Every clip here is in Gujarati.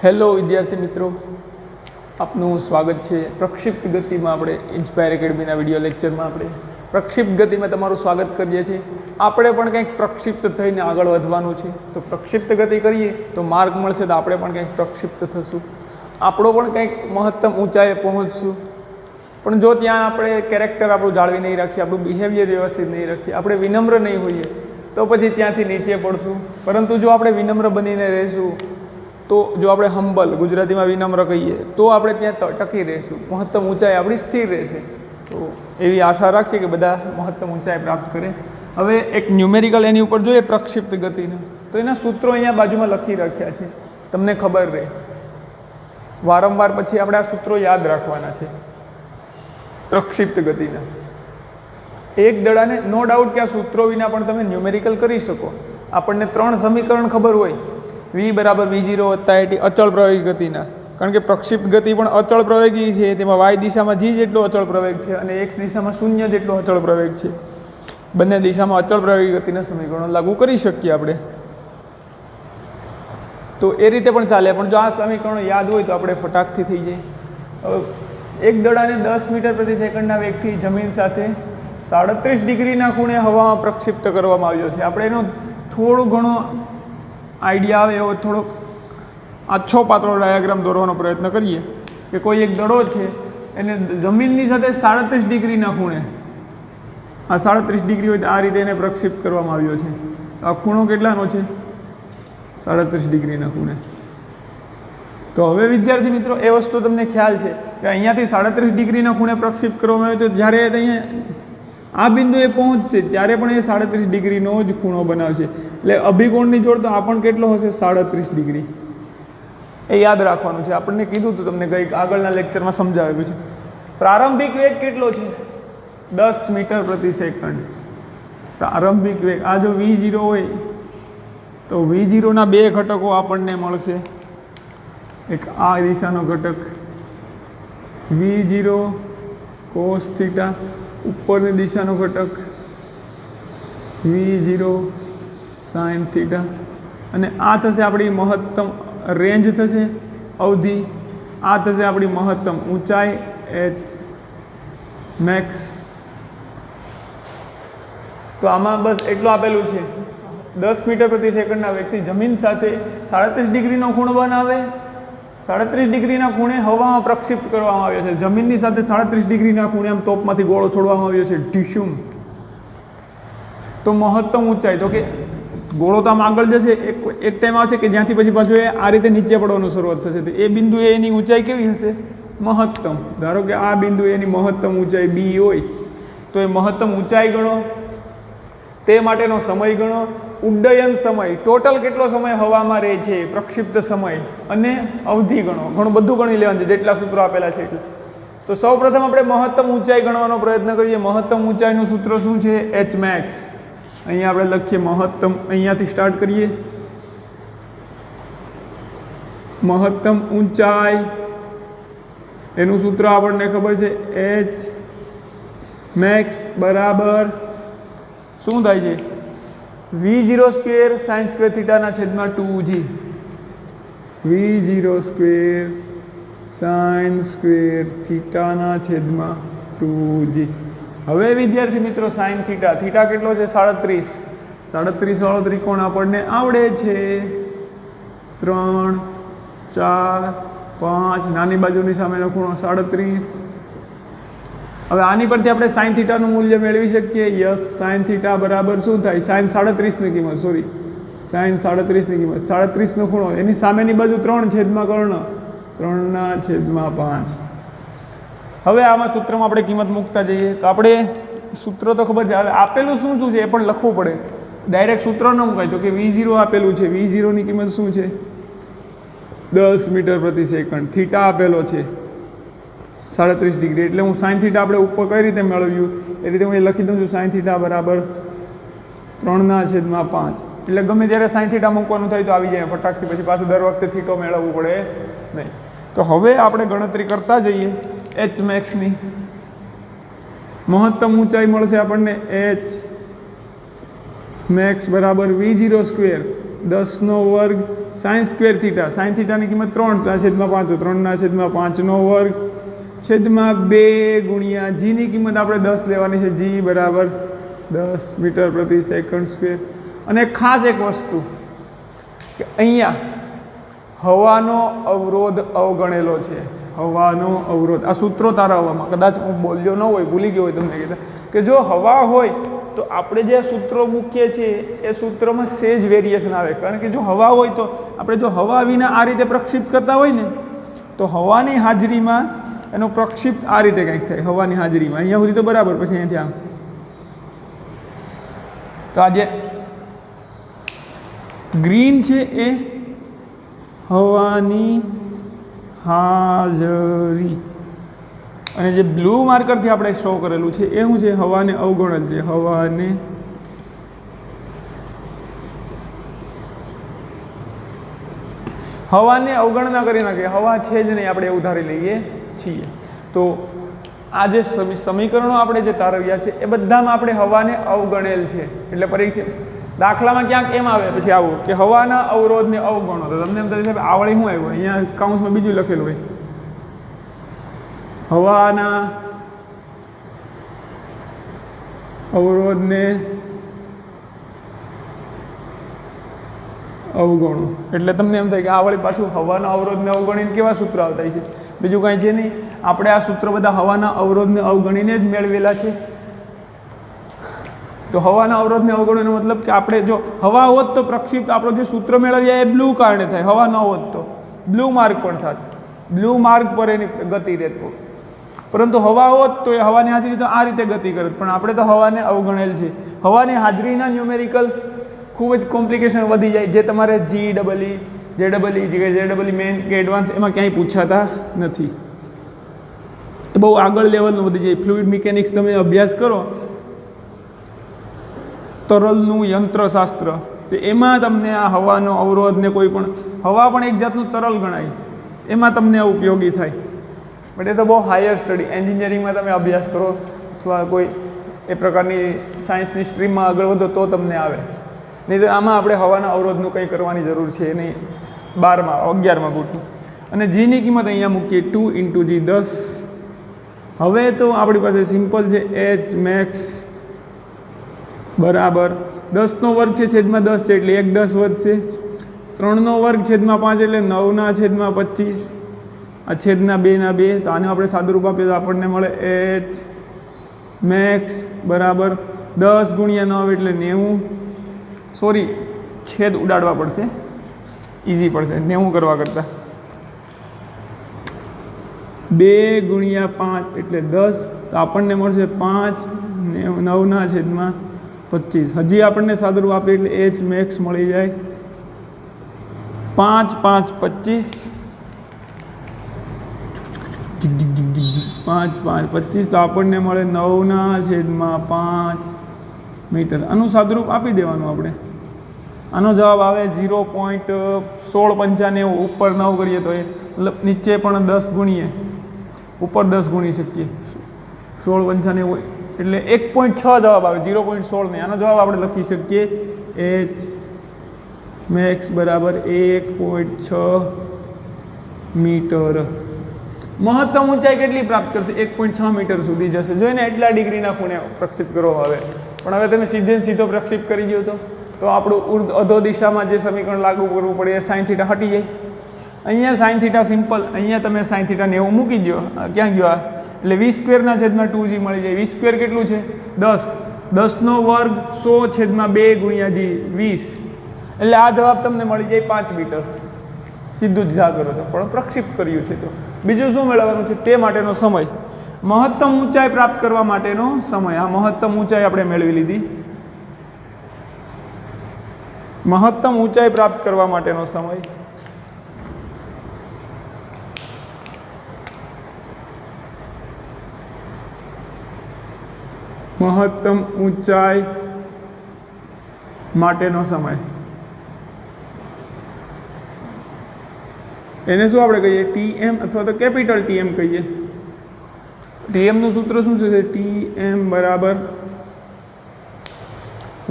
હેલો વિદ્યાર્થી મિત્રો, આપનું સ્વાગત છે પ્રક્ષિપ્ત ગતિમાં. આપણે ઇન્સ્પાયર એકેડમીના વિડીયો લેક્ચરમાં આપણે પ્રક્ષિપ્ત ગતિમાં તમારું સ્વાગત કરીએ છીએ. આપણે પણ કંઈક પ્રક્ષિપ્ત થઈને આગળ વધવાનું છે. તો પ્રક્ષિપ્ત ગતિ કરીએ તો માર્ગ મળશે, તો આપણે પણ કંઈક પ્રક્ષિપ્ત થશું, આપણો પણ કંઈક મહત્તમ ઊંચાઈએ પહોંચશું. પણ જો ત્યાં આપણે કેરેક્ટર આપણું જાળવી નહીં રાખીએ, આપણું બિહેવિયર વ્યવસ્થિત નહીં રાખીએ, આપણે વિનમ્ર નહીં હોઈએ, તો પછી ત્યાંથી નીચે પડશું. પરંતુ જો આપણે વિનમ્ર બનીને રહીશું, તો જો આપણે હમ્બલ, ગુજરાતીમાં વિનમ્ર કહીએ, તો આપણે ત્યાં ટકી રહીશું, મહત્તમ ઊંચાઈ આપણી સ્થિર રહેશે. તો એવી આશા રાખીએ કે બધા મહત્તમ ઊંચાઈ પ્રાપ્ત કરે. હવે એક ન્યુમેરિકલ એની ઉપર જોઈએ પ્રક્ષિપ્ત ગતિનું, તો એના સૂત્રો અહીંયા બાજુમાં લખી રાખ્યા છે, તમને ખબર રહે. વારંવાર પછી આપણે આ સૂત્રો યાદ રાખવાના છે પ્રક્ષિપ્ત ગતિના. એક દડાને નો ડાઉટ કે આ સૂત્રો વિના પણ તમે ન્યુમેરિકલ કરી શકો. આપણને 3 સમીકરણ ખબર હોય, v બરાબર v0 વત્તા at અચળ પ્રવેગી ગતિના, કારણ કે પ્રક્ષિપ્ત ગતિ પણ અચળ પ્રવેગી છે. તેમાં y દિશામાં g જેટલો અચળ પ્રવેગ છે અને x દિશામાં 0 જેટલો અચળ પ્રવેગ છે. બંને દિશામાં અચળ પ્રવેગી ગતિના સમીકરણો લાગુ કરી શકીએ આપણે. તો એ રીતે પણ ચાલે, પણ જો આ સમીકરણો યાદ હોય તો આપણે ફટાકથી થઈ જાય. એક દડાને 10 મીટર પ્રતિ સેકન્ડના વેગથી જમીન સાથે 37 ડિગ્રીના ખૂણે હવામાં પ્રક્ષિપ્ત કરવામાં આવ્યો છે. આપણે એનો થોડો ઘણો આઈડિયા આવે એવો થોડોક આછો પાતળો ડાયાગ્રામ દોરવાનો પ્રયત્ન કરીએ કે કોઈ એક દડો છે, એને જમીનની સાથે 37 ડિગ્રીના ખૂણે, આ 37 ડિગ્રી હોય તો આ રીતે એને પ્રક્ષિપ્ત કરવામાં આવ્યો છે. તો આ ખૂણો કેટલાનો છે? 37 ડિગ્રીના ખૂણે. તો હવે વિદ્યાર્થી મિત્રો, એ વસ્તુ તમને ખ્યાલ છે કે અહીંયાથી 37 ડિગ્રીના ખૂણે પ્રક્ષિપ્ત કરવામાં આવ્યો, તો જ્યારે અહીંયા આ બિંદુએ પહોંચશે ત્યારે પણ એ 37 ડિગ્રીનો જ ખૂણો બનાવશે. એટલે અભિકોણની જોડ તો આ પણ કેટલો હશે? 37 ડિગ્રી. એ યાદ રાખવાનું છે. આપણને કીધું હતું, તમને કંઈક આગળના લેક્ચરમાં સમજાવેલું છે. પ્રારંભિક વેગ કેટલો છે? 10 મીટર પ્રતિ સેકન્ડ પ્રારંભિક વેગ. આ જો v0 હોય તો v0ના 2 ઘટકો આપણને મળશે. એક આ દિશાનો ઘટક v0 cos θ, ઉપરની દિશાનો ઘટક v0 sin θ, અને આ થશે આપણી મહત્તમ રેન્જ, થશે અવધિ. આ થશે આપણી મહત્તમ ઊંચાઈ h મેક્સ. તો આમાં બસ એટલું આપેલું છે, 10 મીટર પ્રતિ સેકન્ડના વેગથી જમીન સાથે 37 ડિગ્રીનો ખૂણો બનાવે, 37 ડિગ્રીના ખૂણે હવામાં પ્રક્ષિપ્ત કરવામાં આવ્યો છે. જમીનની સાથે 37 ડિગ્રીના ખૂણે આમ તોપમાંથી ગોળો છોડવામાં આવ્યો છે, ઢીશુમ. તો મહત્તમ ઊંચાઈ, તો કે ગોળો તો આમ આગળ જશે, એક ટાઈમ આવશે કે જ્યાંથી પછી પાછું એ આ રીતે નીચે પડવાનું શરૂઆત થશે. તો એ બિંદુએ એની ઊંચાઈ કેવી હશે? મહત્તમ. ધારો કે આ બિંદુએ એની મહત્તમ ઊંચાઈ b હોય, તો એ મહત્તમ ઊંચાઈ ગણો, તે માટેનો સમય ગણો, ઉડ્ડયન સમય, ટોટલ કેટલો સમય હવામાં રહે છે, પ્રક્ષિપ્ત સમય, અને અવધિ ગણો. ઘણું બધું ગણી લેવાનું છે, જેટલા સૂત્રો આપેલા છે એટલા. તો સૌપ્રથમ આપણે મહત્તમ ઊંચાઈ ગણવાનો પ્રયત્ન કરીએ. મહત્તમ ઊંચાઈનું સૂત્ર શું છે? h max. અહીંયા આપણે લખીએ મહત્તમ, અહીંયાથી સ્ટાર્ટ કરીએ. મહત્તમ ઊંચાઈ એનું સૂત્ર આપણને ખબર છે, h મેક્સ બરાબર શું થાય છે? v0 સ્ક્વેર સાઇન સ્ક્વેર થીટાના છેદમાં 2g. v0 square sine square થીટાના છેદમાં 2g. હવે વિદ્યાર્થી મિત્રો, સાઇન થીટા, થીટા કેટલો છે? 37. 37 વાળો ત્રિકોણ આપણને આવડે છે. 3, 4, 5, નાની બાજુની સામેનો ખૂણો 37. હવે આની પરથી આપણે સાઇન થીટાનું મૂલ્ય મેળવી શકીએ. યસ, સાઇન થીટા બરાબર શું થાય? સાઇન 37ની કિંમત, સોરી, સાઇન 37ની કિંમત, 37નો ખૂણો, એની સામેની બાજુ 3 છેદમાં કર્ણ, 3/5. હવે આમાં સૂત્રમાં આપણે કિંમત મૂકતા જઈએ. તો આપણે સૂત્ર તો ખબર છે, હવે આપેલું શું શું છે એ પણ લખવું પડે. ડાયરેક્ટ સૂત્ર ન મુકાય. તો કે v0 આપેલું છે, v0ની કિંમત શું છે? 10 મીટર પ્રતિ સેકન્ડ. થીટા આપેલો છે 37 ડિગ્રી. એટલે હું સાઇન થીટા આપણે ઉપર કઈ રીતે મેળવ્યું એ રીતે હું એ લખી દઉં છું. સાઇન થીટા બરાબર 3/5. એટલે ગમે ત્યારે સાઇન થીટા મૂકવાનું થાય તો આવી જાય ફટાકથી, પછી પાછું દર વખતે થીટો મેળવવું પડે નહીં. તો હવે આપણે ગણતરી કરતા જઈએ h મેક્સની. મહત્તમ ઊંચાઈ મળશે આપણને h મેક્સ બરાબર v0 સ્ક્વેર 10નો વર્ગ સાઇન સ્ક્વેર થીટા, સાઇન થીટાની કિંમત 3/5, તો 3/5નો વર્ગ છેદમાં 2 ગુણ્યા જીની કિંમત આપણે 10 લેવાની છે, જી બરાબર 10 મીટર પ્રતિ સેકન્ડ સ્ક્વેર. અને ખાસ એક વસ્તુ કે અહીંયા હવાનો અવરોધ અવગણેલો છે, હવાનો અવરોધ. આ સૂત્રો તારવવામાં કદાચ હું બોલ્યો ન હોય, ભૂલી ગયો હોય તમને કહેતા કે જો હવા હોય તો આપણે જે સૂત્રો મૂકીએ છીએ એ સૂત્રમાં સેજ વેરિએશન આવે, કારણ કે જો હવા હોય તો આપણે જો હવા વિના આ રીતે પ્રક્ષિપ્ત કરતા હોય ને તો હવાની હાજરીમાં એનો પ્રક્ષિપ્ત આ રીતે કંઈક થાય, હવાની હાજરીમાં. અહીંયા સુધી તો બરાબર, પછી અહીંયાથી આમ. તો આ જે ગ્રીન છે એ હવાની હાજરી, અને જે બ્લુ માર્કરથી આપણે શો કરેલું છે એ શું છે? હવાને અવગણેલ છે, હવાને અવગણના કરી નાખીએ, હવા છે જ નહીં આપણે એવું ધારી લઈએ છીએ. તો આ જે સમીકરણો આપણે જે તારવ્યા છે એ બધામાં આપણે હવાને અવગણેલ છે. એટલે પરીક્ષા દાખલામાં ક્યાંક એમ આવે પછી આવું કે હવાના અવરોધને અવગણો, તો તમને એમ થાય સાહેબ આવળી શું આવ્યું? અહીંયા કાઉન્સમાં બીજું લખેલું હોય, હવાના અવરોધને અવગણો. એટલે તમને એમ થાય કે આ વળી પાછું હવાના અવરોધને અવગણીને કેવા સૂત્ર આવતા છે? બીજું કાંઈ છે નહીં. આપણે આ સૂત્ર બધા હવાના અવરોધને અવગણીને જ મેળવેલા છે. તો હવાના અવરોધને અવગણવાનો મતલબ કે આપણે જો હવા હોત તો પ્રક્ષિપ્ત આપણો જે સૂત્ર મેળવ્યા એ બ્લુ કારણે થાય, હવા ન હોત તો બ્લુ માર્ગ પણ થાત, બ્લુ માર્ગ પર એની ગતિ રહેતો. પરંતુ હવા હોત તો એ હવાની હાજરી તો આ રીતે ગતિ કરે, પણ આપણે તો હવાને અવગણેલ છે. હવાની હાજરીના ન્યુમેરિકલ ખૂબ જ કોમ્પ્લિકેશન વધી જાય, જે તમારે GEE, JEE મેઇન કે એડવાન્સ એમાં ક્યાંય પૂછાતા નથી. એ બહુ આગળ લેવલનું વધી જાય. ફ્લુઇડ મિકેનિક્સ તમે અભ્યાસ કરો, તરલનું યંત્રશાસ્ત્ર, તો એમાં તમને આ હવાનો અવરોધ ને કોઈ પણ હવા પણ એક જાતનું તરલ ગણાય, એમાં તમને ઉપયોગી થાય. બટ એ તો બહુ હાયર સ્ટડી, એન્જિનિયરિંગમાં તમે અભ્યાસ કરો અથવા કોઈ એ પ્રકારની સાયન્સની સ્ટ્રીમમાં આગળ વધો તો તમને આવે. નહીં તો આમાં આપણે હવાના અવરોધનું કંઈ કરવાની જરૂર છે નહીં. 11માં પૂરતું. અને જીની કિંમત અહીંયા મૂકીએ 2 × G 10. હવે તો આપણી પાસે સિમ્પલ છે, H મેક્સ બરાબર 10નો વર્ગ છે છેદમાં 10 છે એટલે 1 10 વધશે, 3નો વર્ગ છેદમાં 5 એટલે 9/25, આ છેદના 2/2. તો આને આપણે સાદુરૂપ આપીએ તો આપણને મળે H મેક્સ બરાબર 10 × 9 એટલે 90. સોરી, છેદ ઉડાડવા પડશે, ઇઝી પડશે 90 કરવા કરતાં. 2 × 5 એટલે 10, તો આપણને મળશે 5 9/25. હજી આપણને સાદુરૂપ આપીએ એટલે H મેક્સ મળી જાય 5 5 25, 5 5 25, તો આપણને મળે 9/5 મીટર. આનું સાદુરૂપ આપી દેવાનું આપણે. આનો જવાબ આવે 0.1695. ઉપર 9 કરીએ તો એ મતલબ નીચે પણ 10 ગુણીએ, ઉપર 10 ગુણી શકીએ. 1695 એટલે 1.6 જવાબ આવે, 0.16 નહીં. આનો જવાબ આપણે લખી શકીએ H મેક્સ બરાબર 1.6 મીટર. મહત્તમ ઊંચાઈ કેટલી પ્રાપ્ત કરશે? 1.6 મીટર સુધી જશે. જોઈને એટલા ડિગ્રીના ખૂણે પ્રક્ષેપ કરવો આવે. પણ હવે તમે સીધે સીધો પ્રક્ષેપ કરી દો તો આપણું અધો દિશામાં જે સમીકરણ લાગુ કરવું પડે એ સાઇન થીટા હટી જાય. અહીંયા સાઇન થીટા સિમ્પલ, અહીંયા તમે સાઇન થીટા 90 મૂકી દો. ક્યાં ગયો? એટલે 20² / 2G મળી જાય. 20² કેટલું છે? 10. 10નો વર્ગ 100/2 × G 20, એટલે આ જવાબ તમને મળી જાય 5 મીટર. સીધું જ જા કરો તો પણ પ્રક્ષિપ્ત કર્યું છે. તો બીજું શું મેળવવાનું છે? તે માટેનો સમય, મહત્તમ ઊંચાઈ પ્રાપ્ત કરવા માટેનો સમય. આ મહત્તમ ઊંચાઈ આપણે મેળવી લીધી. મહત્તમ ઊંચાઈ પ્રાપ્ત કરવા માટેનો સમય મહત્તમ ઊંચાઈ માટેનો સમય એને શું આપણે કહીએ? TM અથવા તો કેપિટલ TM કહીએ. TMનું સૂત્ર શું છે? TM બરાબર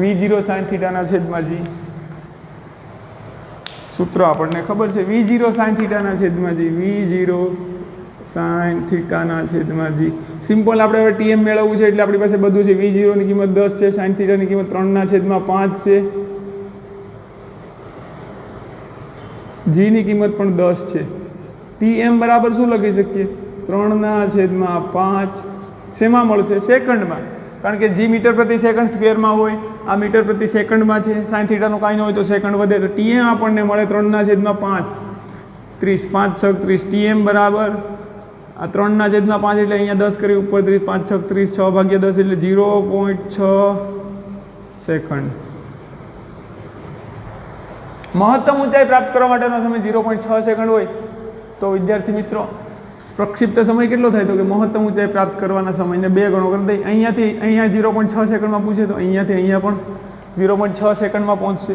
V0 sin θ/G. સૂત્ર આપણને ખબર છે V0 sin થીટાના છેદમાં જી, V0 sin થીટાના છેદમાં જી. સિમ્પલ આપણે હવે TM મેળવવું છે એટલે આપણી પાસે બધું છે. V0 ની કિંમત 10 છે, sin થીટાની કિંમત 3/5 છે, G ની કિંમત પણ 10 છે. TM બરાબર શું લખી શકીએ? 3/5 શેમાં મળશે? સેકન્ડમાં, કારણ કે G મીટર પ્રતિ સેકન્ડ સ્ક્વેરમાં હોય, આ મીટર પ્રતિ સેકન્ડમાં છે. સાઇન થીટાનું કાંઈ ન હોય તો સેકન્ડ વધે, તો TM આપણને મળે 3/5, 30, 5 6 30. TM બરાબર આ 3/5 એટલે અહીંયા 10 કરી ઉપર 30, 5 6 30, 6/10 એટલે 0.6 સેકન્ડ. મહત્તમ ઊંચાઈ પ્રાપ્ત કરવા માટેનો સમય 0.6 સેકન્ડ હોય તો વિદ્યાર્થી મિત્રો પ્રક્ષિપ્ત સમય કેટલો થાય? તો કે મહત્તમ ઊંચાઈ પ્રાપ્ત કરવાના સમયને 2 ગણો કરી દઈએ. અહીંયાથી અહીંયા 0.6 સેકન્ડમાં પૂછે તો અહીંયાથી અહીંયા પણ 0.6 સેકન્ડમાં પહોંચશે.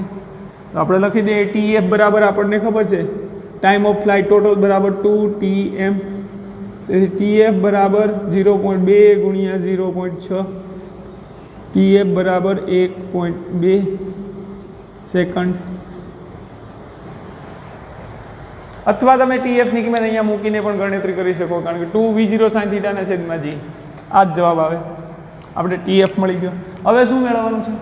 તો આપણે લખી દઈએ TF બરાબર આપણને ખબર છે ટાઈમ ઓફ ફ્લાઇટ ટોટલ બરાબર 2TM. તેથી TF બરાબર 0.2 ગુણ્યા 0.6, TF બરાબર 1.2 સેકન્ડ. અથવા તમે TF ની કિંમત અહીંયા મૂકીને પણ ગણતરી કરી શકો, કારણ કે 2V0 sin થીટાના છેદમાં G, આ જ જવાબ આવે. આપણે TF મળી ગયો. હવે શું મેળવવાનું છે?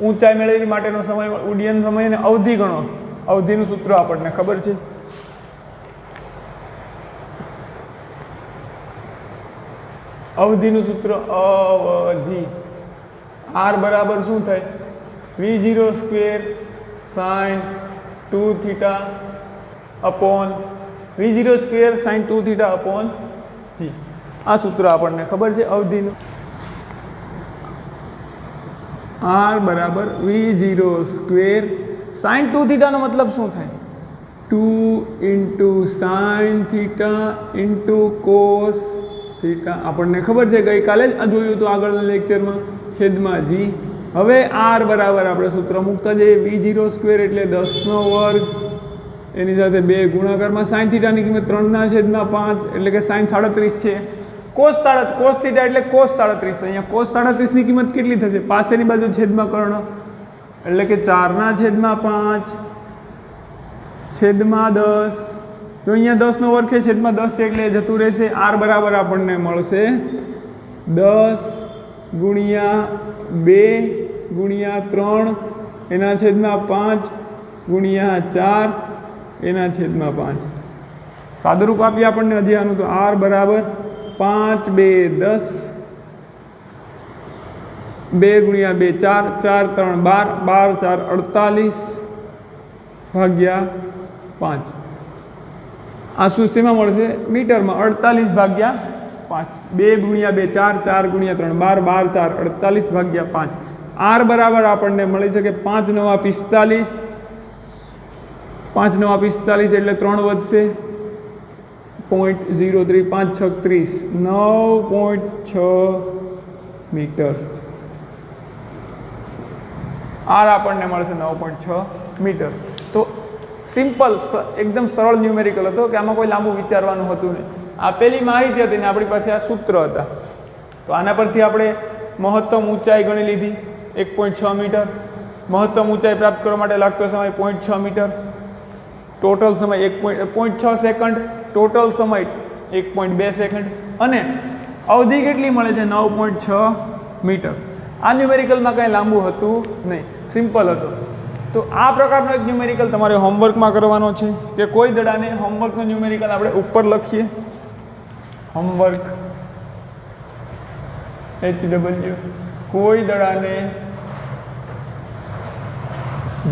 ઊંચાઈ મેળવવા માટેનો સમય, ઉડ્ડયન સમય અને અવધિ ગણો. અવધિનું સૂત્ર આપણને ખબર છે. અવધિનું સૂત્ર અવધિ R બરાબર શું થાય? V0 square sin 2 theta upon V0 square sin 2 theta upon G. આ સૂત્ર આપણને ખબર છે અવધિનું. R બરાબર V0 સ્ક્વેર sin 2 થીટાનો મતલબ શું થાય? 2 * sin થીટા * cos થીટા. આપણને ખબર છે, ગઈકાલે જ જોયું હતું આગળના લેક્ચરમાં, છેદમાં G. હવે R બરાબર આપણે સૂત્ર મૂકતા જઈએ. V0 સ્ક્વેર એટલે 10નો વર્ગ, એની સાથે 2 ગુણાકારમાં sin થીટાની કિંમત 3/5 એટલે કે sin 37 છે. cos થીટા એટલે cos 37. તો અહીંયા cos 37 ની કિંમત કેટલી થશે? પાસેની બાજુ છેદમાં કર્ણ એટલે કે 4/5 છેદમાં 10. તો અહીંયા 10નો વર્ગ છે, છેદમાં 10 છે એટલે જતું રહેશે. R બરાબર આપણને મળશે 10 ગુણ્યા 2 ગુણ્યા 3 એના છેદમાં 5 ગુણ્યા 4 એના છેદમાં 5. સાદુરૂપ આપીએ આપણને હજી આનું, તો R બરાબર 5 2 10, 2 ગુણ્યા 2 4, 4 3 12, 12 4 48 ભાગ્યા 5. આ શું શેમાં મળશે? મીટરમાં. 48 ભાગ્યા 5. 2 ગુણ્યા 2 4, 4 ગુણ્યા 3 12, 12 4 48 ભાગ્યા 5. R બરાબર આપણને મળી શકે 5 * 9 = 45, 5 * 9 = 45 એટલે 3 વધશે 0.03, 5 6 30, 9.6 મીટર. R આપણને મળશે 9.6 મીટર. તો સિમ્પલ, એકદમ સરળ ન્યુમેરિકલ હતો કે આમાં કોઈ લાંબુ વિચારવાનું હતું નહીં. આપેલી માહિતી હતી ને આપણી પાસે આ સૂત્ર હતા, તો આના પરથી આપણે મહત્તમ ઊંચાઈ ગણી લીધી 1.6 મીટર. મહત્તમ ઊંચાઈ પ્રાપ્ત કરવા માટે લાગતો સમય 0.6 મીટર. ટોટલ સમય 1.6 સેકન્ડ, ટોટલ સમય 1.2 સેકન્ડ અને અવધિ કેટલી મળે છે? 9.6 મીટર. આ ન્યુમેરિકલમાં કાંઈ લાંબુ હતું નહીં, સિમ્પલ હતો. તો આ પ્રકારનો એક ન્યુમેરિકલ તમારે હોમવર્કમાં કરવાનો છે કે કોઈ દડાને હોમવર્કનો ન્યુમેરિકલ આપણે ઉપર લખીએ. Homework HW. કોઈ દડાને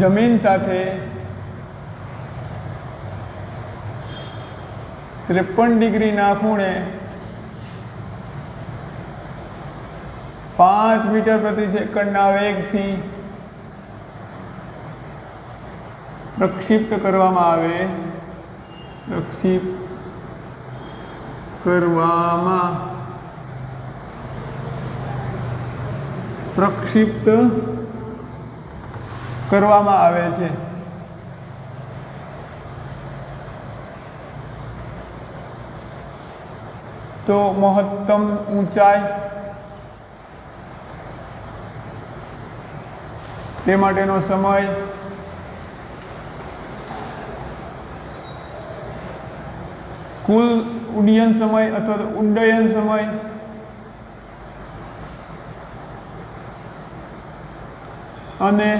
જમીન સાથે 53 ડિગ્રીના ખૂણે 5 મીટર પ્રતિ સેકન્ડના વેગથી પ્રક્ષિપ્ત કરવામાં આવે, પ્રક્ષિપ્ત કરવામાં આવે છે. તો મહત્તમ ઊંચાઈ, તે માટેનો સમય કુલ ઉડ્ડયન સમય અથવા તો ઉડ્ડયન સમય અને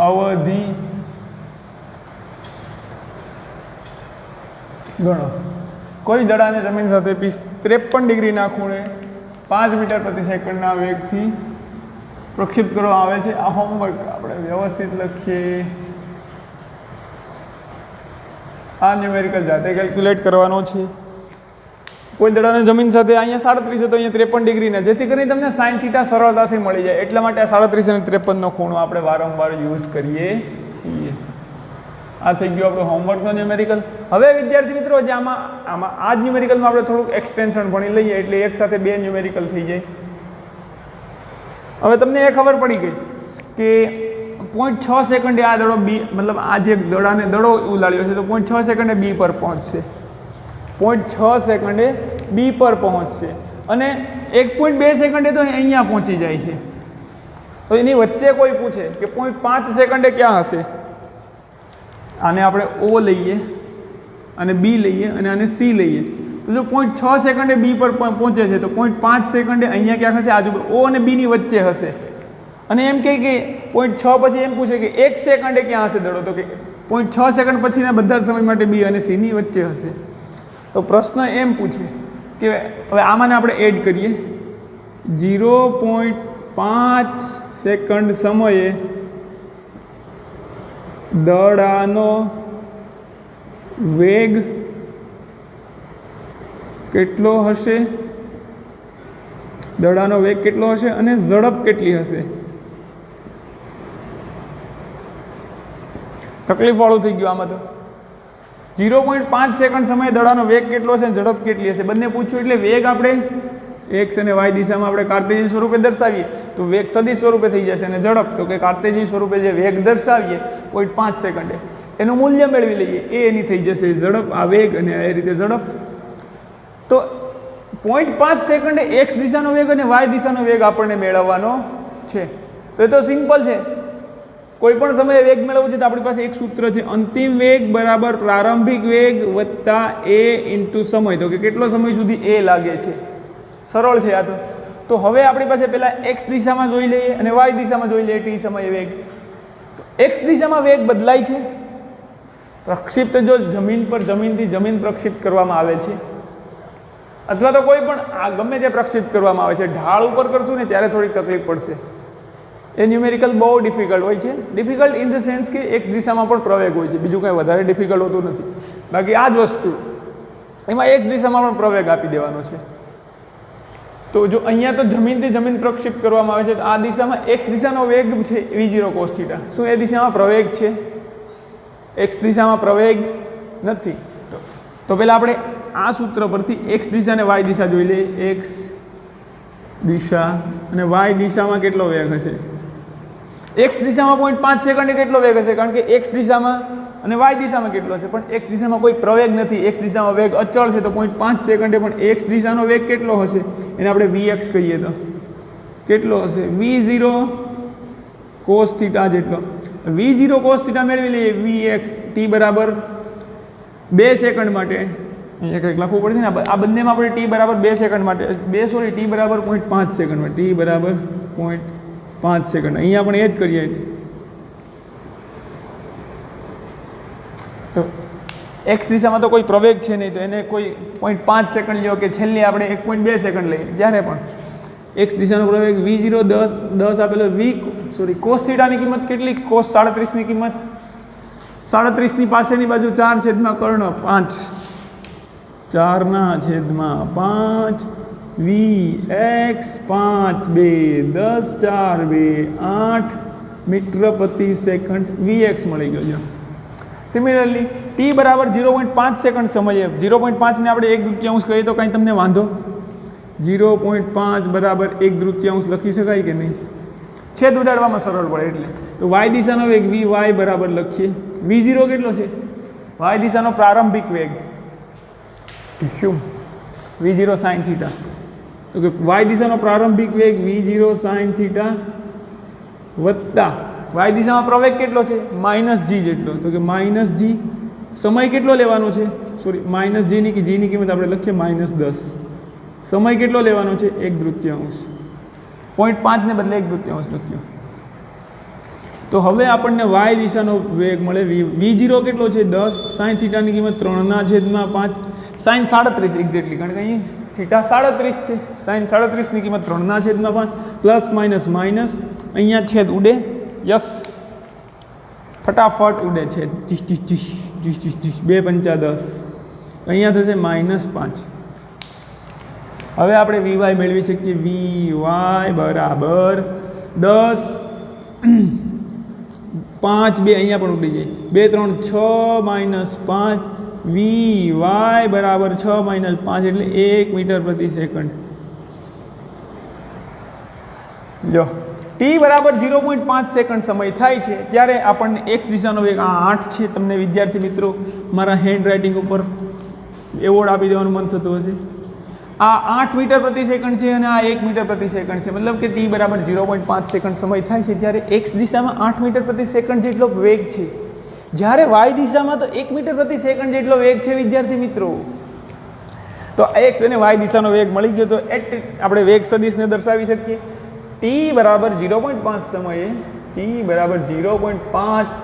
અવધિ ગણો. કોઈ દડાને જમીન સાથે 53 ડિગ્રીના ખૂણે 5 મીટર પ્રતિ સેકન્ડના વેગથી પ્રક્ષેપિત કરવામાં આવે છે. આ હોમવર્ક આપણે વ્યવસ્થિત લખીએ. આ ન્યુમેરિકલ જાતે કેલ્ક્યુલેટ કરવાનો છે. કોઈ દડાને જમીન સાથે અહીંયા 37 તો અહીંયા 53 ડિગ્રીના, જેથી કરીને તમને સાઇન થીટા સરળતાથી મળી જાય. એટલા માટે આ 37 અને 53નો ખૂણો આપણે વારંવાર યુઝ કરીએ છીએ. આ થઈ ગયું આપણું હોમવર્કનો ન્યુમેરિકલ. હવે વિદ્યાર્થી મિત્રો, જે આમાં આ જ ન્યુમેરિકલમાં આપણે થોડુંક એક્સટેન્શન ભણી લઈએ એટલે એક સાથે 2 ન્યુમેરિકલ થઈ જાય. હવે તમને એ ખબર પડી ગઈ કે 0.6 સેકન્ડે આ દડો બી, મતલબ આ જે દડાને દડો ઉલાળ્યો છે તો 0.6 સેકન્ડે બી પર પહોંચશે. 0.6 સેકન્ડે બી પર પહોંચશે અને 1.2 સેકન્ડે તો અહીંયા પહોંચી જાય છે. તો એની વચ્ચે કોઈ પૂછે કે 0.5 સેકન્ડે ક્યાં હશે, આને આપણે ઓ લઈએ અને બી લઈએ અને આને સી લઈએ. તો જો 0.6 સેકન્ડે બી પર પહોંચે છે તો 0.5 સેકન્ડે અહીંયા ક્યાંક હશે, આજુબાજુ ઓ અને બીની વચ્ચે હશે. અને એમ કહે કે 0.6 પછી એમ પૂછે કે 1 સેકન્ડે ક્યાં હશે દડો, તો કે 0.6 સેકન્ડ પછીના બધા જ સમય માટે બી અને સીની વચ્ચે હશે. તો પ્રશ્ન એમ પૂછે કે હવે આમાંને આપણે એડ કરીએ. 0.5 સેકન્ડ સમયે દડાનો વેગ કેટલો હશે, દડાનો વેગ કેટલો હશે અને ઝડપ કેટલી હશે. તકલીફવાળું થઈ ગયું આમાં તો. 0.5 સેકન્ડ સમયે દડાનો વેગ કેટલો છે અને ઝડપ કેટલી હશે, બંને પૂછ્યું. એટલે વેગ આપણે એક્સ અને વાય દિશામાં આપણે કાર્ટેશિયન સ્વરૂપે દર્શાવીએ તો વેગ સદિશ સ્વરૂપે થઈ જશે, અને ઝડપ તો કે કાર્ટેશિયન સ્વરૂપે જે વેગ દર્શાવીએ 0.5 સેકન્ડે એનું મૂલ્ય મેળવી લઈએ, એ એની થઈ જશે ઝડપ, આ વેગ અને એ રીતે ઝડપ. તો 0.5 સેકન્ડે એક્સ દિશાનો વેગ અને વાય દિશાનો વેગ આપણને મેળવવાનો છે. તો એ તો સિમ્પલ છે. કોઈ પણ સમયે વેગ મેળવવો છે તો આપણી પાસે એક સૂત્ર છે, અંતિમ વેગ બરાબર પ્રારંભિક વેગ વત્તા એ ઇન્ટુ સમય. તો કે કેટલો સમય સુધી એ લાગે છે. સરળ છે આ તો. તો હવે આપણી પાસે પહેલાં એક્સ દિશામાં જોઈ લઈએ અને વાય દિશામાં જોઈ લઈએ ટી સમયે વેગ. તો એક્સ દિશામાં વેગ બદલાય છે. પ્રક્ષિપ્ત જો જમીન પર જમીનથી જમીન પ્રક્ષિપ્ત કરવામાં આવે છે અથવા તો કોઈ પણ આ ગમે તે પ્રક્ષિપ્ત કરવામાં આવે છે, ઢાળ ઉપર કરશું ને ત્યારે થોડીક તકલીફ પડશે. એ ન્યુમેરિકલ બહુ ડિફિકલ્ટ હોય છે. ડિફિકલ્ટ ઇન ધ સેન્સ કે એક્સ દિશામાં પણ પ્રવેગ હોય છે, બીજું કંઈ વધારે ડિફિકલ્ટ હોતું નથી. બાકી આ જ વસ્તુ એમાં એક્સ દિશામાં પણ પ્રવેગ આપી દેવાનો છે. તો જો અહીંયા તો જમીનથી જમીન પ્રક્ષિપ્ત કરવામાં આવે છે તો આ દિશામાં એક્સ દિશાનો વેગ છે v0 cos θ. શું એ દિશામાં પ્રવેગ છે? એક્સ દિશામાં પ્રવેગ નથી. તો પહેલાં આપણે આ સૂત્ર પરથી એક્સ દિશા અને વાય દિશા જોઈ લઈએ. એક્સ દિશા અને વાય દિશામાં કેટલો વેગ હશે? એક્સ દિશામાં 0.5 સેકન્ડે કેટલો વેગ હશે? કારણ કે એક્સ દિશામાં અને વાય દિશામાં કેટલો હશે? પણ એક્સ દિશામાં કોઈ પ્રવેગ નથી. એક્સ દિશામાં વેગ અચળ છે તો 0.5 સેકન્ડે પણ એક્સ દિશાનો વેગ કેટલો હશે? એને આપણે vx કહીએ તો કેટલો હશે? v0 cos θ જેટલો. v0 cos θ મેળવી લઈએ. vx t બરાબર 2 સેકન્ડ માટે અહીંયા કંઈક લખવું પડશે ને, આ બંનેમાં આપણે t બરાબર 2 સેકન્ડ માટે t બરાબર 0.5 સેકન્ડમાં t બરાબર 0.5 સેકન્ડ. અહીંયા પણ એ જ કરીએ. તો એક્સ દિશામાં તો કોઈ પ્રવેગ છે નહીં, તો એને કોઈ 0.5 સેકન્ડ લ્યો કે છેલ્લે આપણે 1.2 સેકન્ડ લઈએ. જ્યારે પણ એક્સ દિશાનો પ્રવેગ v0 10 આપેલો cos θ ની કિંમત કેટલી? cos 37 ની કિંમત 37 ની પાસેની બાજુ 4/5 4/5 vx 5 2 10 4 2 8 મીટર પ્રતિ સેકન્ડ vx મળી ગયો છે. સિમિલરલી t બરાબર 0.5 સેકન્ડ સમયે 0.5 ને આપણે 1/3 કહીએ તો કાંઈ તમને વાંધો? 0.5 બરાબર 1/3 લખી શકાય કે નહીં? છેદ ઉડાડવામાં સરળ પડે એટલે. તો y દિશાનો વેગ vy બરાબર લખીએ. v0 કેટલો છે? y દિશાનો પ્રારંભિક વેગ શું? v0 sin θ. તો કે y દિશાનો પ્રારંભિક વેગ v0 sin θ વત્તા y દિશામાં પ્રવેગ કેટલો છે? -g જેટલો. તો કે -g. સમય કેટલો લેવાનો છે? સોરી માઇનસ જીની કિંમત આપણે લખીએ -10. સમય કેટલો લેવાનો છે? 1/3. 0.5 ને બદલે 1/3 લખ્યો. તો હવે આપણને y દિશાનો વેગ મળે. v0 કેટલો છે? 10. sin થીટાની કિંમત 3/5. sin 37 એક્ઝેક્ટલી, કારણ કે અહીં થીટા 37 છે. sin 37ની કિંમત 3/5 પ્લસ માઇનસ માઇનસ, અહીંયા છેદ ઉડે. યસ, ફટાફટ ઉડે છેદ. 2 × 5 = 10. અહીંયા થશે -5. હવે આપણે vy મેળવી શકીએ. vy બરાબર 10 5 2 અહીંયા પણ ઉડી જાય. 2 3 6 -5 vy બરાબર 6 - 5 એટલે 1 મીટર પ્રતિ સેકન્ડ. જો t બરાબર 0.5 સેકન્ડ સમય થાય છે ત્યારે આપણને x દિશાનો વેગ આ 8 છે. તમને વિદ્યાર્થી મિત્રો મારા હેન્ડ રાઇટિંગ ઉપર એવોર્ડ આપી દેવાનું મન થતું હશે. આ 8 મીટર પ્રતિ સેકન્ડ છે અને આ 1 મીટર પ્રતિ સેકન્ડ છે. મતલબ કે t બરાબર 0.5 સેકન્ડ સમય થાય છે ત્યારે x દિશામાં 8 મીટર પ્રતિ સેકન્ડ જેટલો વેગ છે, જ્યારે y દિશામાં તો 1 મીટર પ્રતિ સેકન્ડ જેટલો વેગ છે વિદ્યાર્થી મિત્રો. તો x અને y દિશાનો વેગ મળી ગયો તો આપણે વેગ સદિશને દર્શાવી શકીએ. t બરાબર 0.5 સમયે t બરાબર 0.5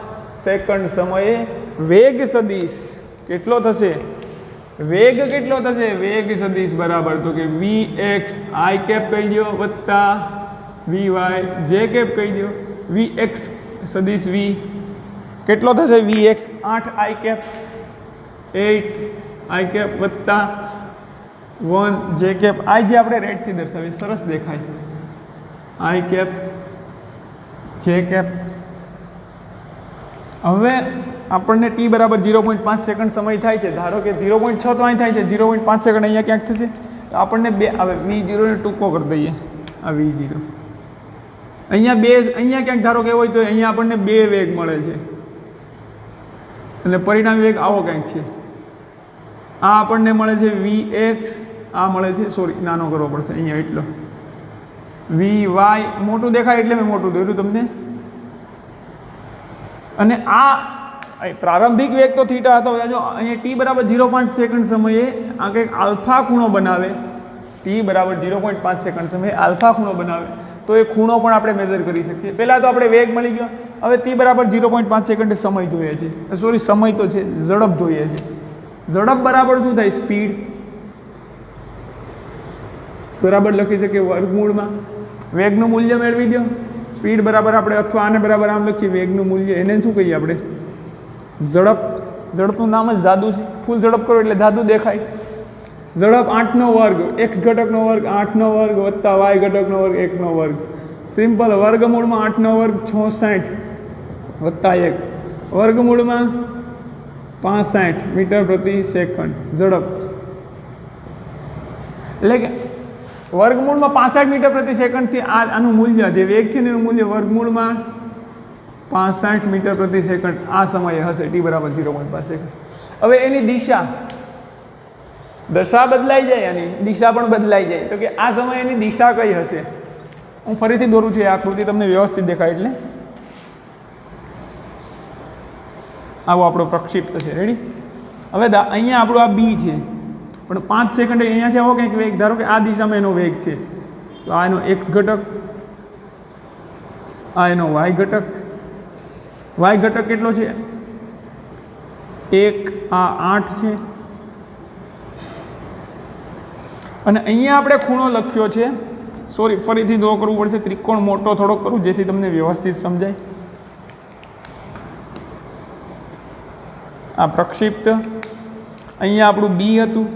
સેકન્ડ સમયે વેગ સદિશ કેટલો થશે? વેગ કેટલો થશે? વેગ સદિશ બરાબર તો કે vx i કેપ કહી દો વત્તા vy j કેપ કહી દો. vx સદિશ v કેટલો થશે? vx 8 i cap 8 i cap વત્તા 1 j કેપ. i જે આપણે રેડથી દર્શાવીએ, સરસ દેખાય. i cap j cap. હવે આપણને t બરાબર 0.5 સેકન્ડ સમય થાય છે. ધારો કે 0.6 તો અહીં થાય છે, 0.5 સેકન્ડ અહીંયા ક્યાંક થશે. તો આપણને બે હવે v0 ને ટૂંકો કરી દઈએ. આ v0 અહીંયા ક્યાંક ધારો કે હોય તો અહીંયા આપણને 2 વેગ મળે છે એટલે પરિણામી વેગ આવો કંઈક છે. આ આપણને મળે છે vx, આ મળે છે, સોરી નાનો કરવો પડશે અહીંયા એટલો. vy મોટું દેખાય એટલે મેં મોટું દોર્યું તમને. અને આ પ્રારંભિક વેગ તો થીટા હતો. જો અહીંયા t બરાબર 0.5 સેકન્ડ સમયે આ કંઈક આલ્ફા ખૂણો બનાવે. t બરાબર 0.5 સેકન્ડ સમયે આલ્ફા ખૂણો બનાવે તો એ ખૂણો પણ આપણે મેજર કરી શકીએ. પહેલાં તો આપણે વેગ મળી ગયો. હવે t બરાબર 0.5 સેકન્ડે સમય જોઈએ છે. સોરી સમય તો છે, ઝડપ જોઈએ છે. ઝડપ બરાબર શું થાય? સ્પીડ બરાબર લખી શકીએ વર્ગમૂળમાં. વેગનું મૂલ્ય મેળવી દો. સ્પીડ બરાબર આપણે અથવા આને બરાબર આમ લખીએ વેગનું મૂલ્ય. એને શું કહીએ આપણે? ઝડપ. ઝડપનું નામ જ જાદુ છે. ફૂલ ઝડપ કરો એટલે જાદુ દેખાય. ઝડપ 8નો વર્ગ, x ઘટકનો વર્ગ 8નો વર્ગ વત્તા y ઘટકનો વર્ગ 1નો વર્ગ. સિમ્પલ. વર્ગમૂળમાં 8નો વર્ગ 66 વત્તા 1 વર્ગમૂળમાં 65 મીટર પ્રતિ સેકન્ડ ઝડપ. એટલે કે વર્ગમૂળમાં 65 મીટર પ્રતિ સેકન્ડથી આનું મૂલ્ય જે વેગ છે ને એનું મૂલ્ય વર્ગમૂળમાં 65 મીટર પ્રતિ સેકન્ડ આ સમયે હશે. t બરાબર 0.5 સેકન્ડ. હવે એની દિશા બદલાઈ જાય, એની દિશા પણ બદલાઈ જાય. તો કે આ સમયે એની દિશા કઈ હશે? હું ફરીથી દોરું છું. એ આકૃતિ તમને વ્યવસ્થિત દેખાય એટલે. આવો આપણો પ્રક્ષિપ્ત છે. રેડી? હવે અહીંયા આપણું આ બી છે પણ 5 સેકન્ડ અહીંયા છે આવો કંઈક વેગ. ધારો કે આ દિશામાં એનો વેગ છે તો આ એનો x ઘટક, આ એનો y ઘટક. y ઘટક કેટલો છે? 1. આ 8 છે. અને અહીંયા આપણે ખૂણો લખ્યો છે. સોરી, ફરીથી ડ્રો કરવું પડશે. ત્રિકોણ મોટો થોડો કરું જેથી તમને વ્યવસ્થિત સમજાય. આ પ્રક્ષિપ્ત. અહીંયા આપણું બી હતું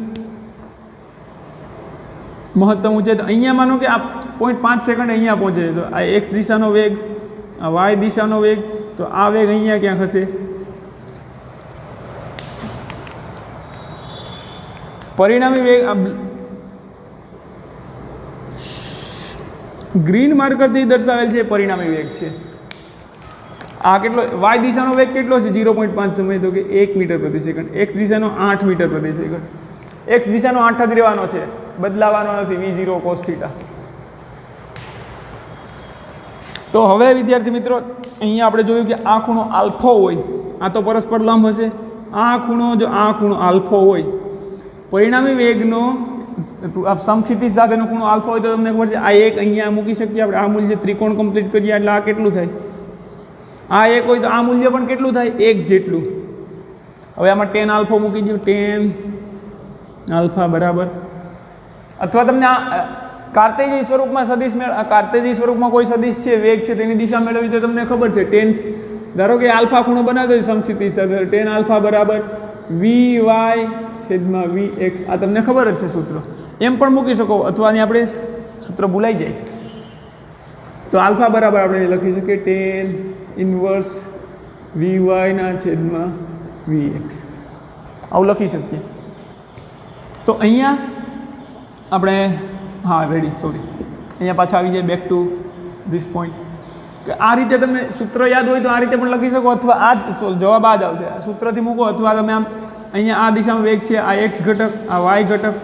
મહત્તમ ઊંચાઈ. તો અહીંયા માનો કે આ 0.5 સેકન્ડ અહીંયા પહોંચે છે. તો આ x દિશાનો વેગ, આ y દિશાનો વેગ, તો આ વેગ અહીંયા ક્યાંક હશે. પરિણામી વેગ આ ગ્રીન માર્કરથી દર્શાવેલ છે પરિણામી વેગ છે. આ કેટલો? y દિશાનો વેગ કેટલો છે? 0.5 સમય તો કે 1 મીટર પ્રતિ સેકન્ડ. x દિશાનો 8 મીટર પ્રતિ સેકન્ડ. x દિશાનો 8 જ રહેવાનો છે, બદલાવાનો નથી. v0 cos θ. તો હવે વિદ્યાર્થી મિત્રો અહીંયા આપણે જોયું કે આ ખૂણો આલ્ફા હોય, આ તો પરસ્પર લંબ હશે. આ ખૂણો આલ્ફા હોય, પરિણામી વેગનો સમક્ષિતિજ સાથેનો ખૂણો આલ્ફા હોય તો તમને ખબર છે આ એક અહીંયા મૂકી શકીએ આપણે, આ મૂલ્ય ત્રિકોણ કમ્પ્લીટ કરીએ એટલે આ કેટલું થાય, આ એક હોય તો આ મૂલ્ય પણ કેટલું થાય, એક જેટલું. હવે આમાં ટેન આલ્ફા મૂકી દો, ટેન આલ્ફા બરાબર, અથવા તમને આ કાર્તેજી સ્વરૂપમાં સદિશ કાર્તેજી સ્વરૂપમાં કોઈ સદિશ છે, વેગ છે, તેની દિશા મેળવી તો તમને ખબર છે ટેન, ધારો કે આલ્ફા ખૂણો બનાવતો હોય સમક્ષિતિજ સાથે, ટેન આલ્ફા બરાબર વી વાય છેદમાં વી એક્સ, આ તમને ખબર જ છે સૂત્ર, એમ પણ મૂકી શકો, અથવા આપણે સૂત્ર ભૂલાઈ જાય તો આલ્ફા બરાબર આપણે લખી શકીએ ટેન ઇન્વર્સ વી વાયના છેદમાં વી એક્સ, આવું લખી શકીએ. તો અહીંયા આપણે અહીંયા પાછા આવી જાય બેક ટુ ધીસ પોઈન્ટ, કે આ રીતે તમે સૂત્ર યાદ હોય તો આ રીતે પણ લખી શકો, અથવા આ જ જવાબ આ જ આવશે, સૂત્રથી મૂકો, અથવા તમે આમ અહીંયા આ દિશામાં વેગ છે, આ એક્સ ઘટક, આ વાય ઘટક,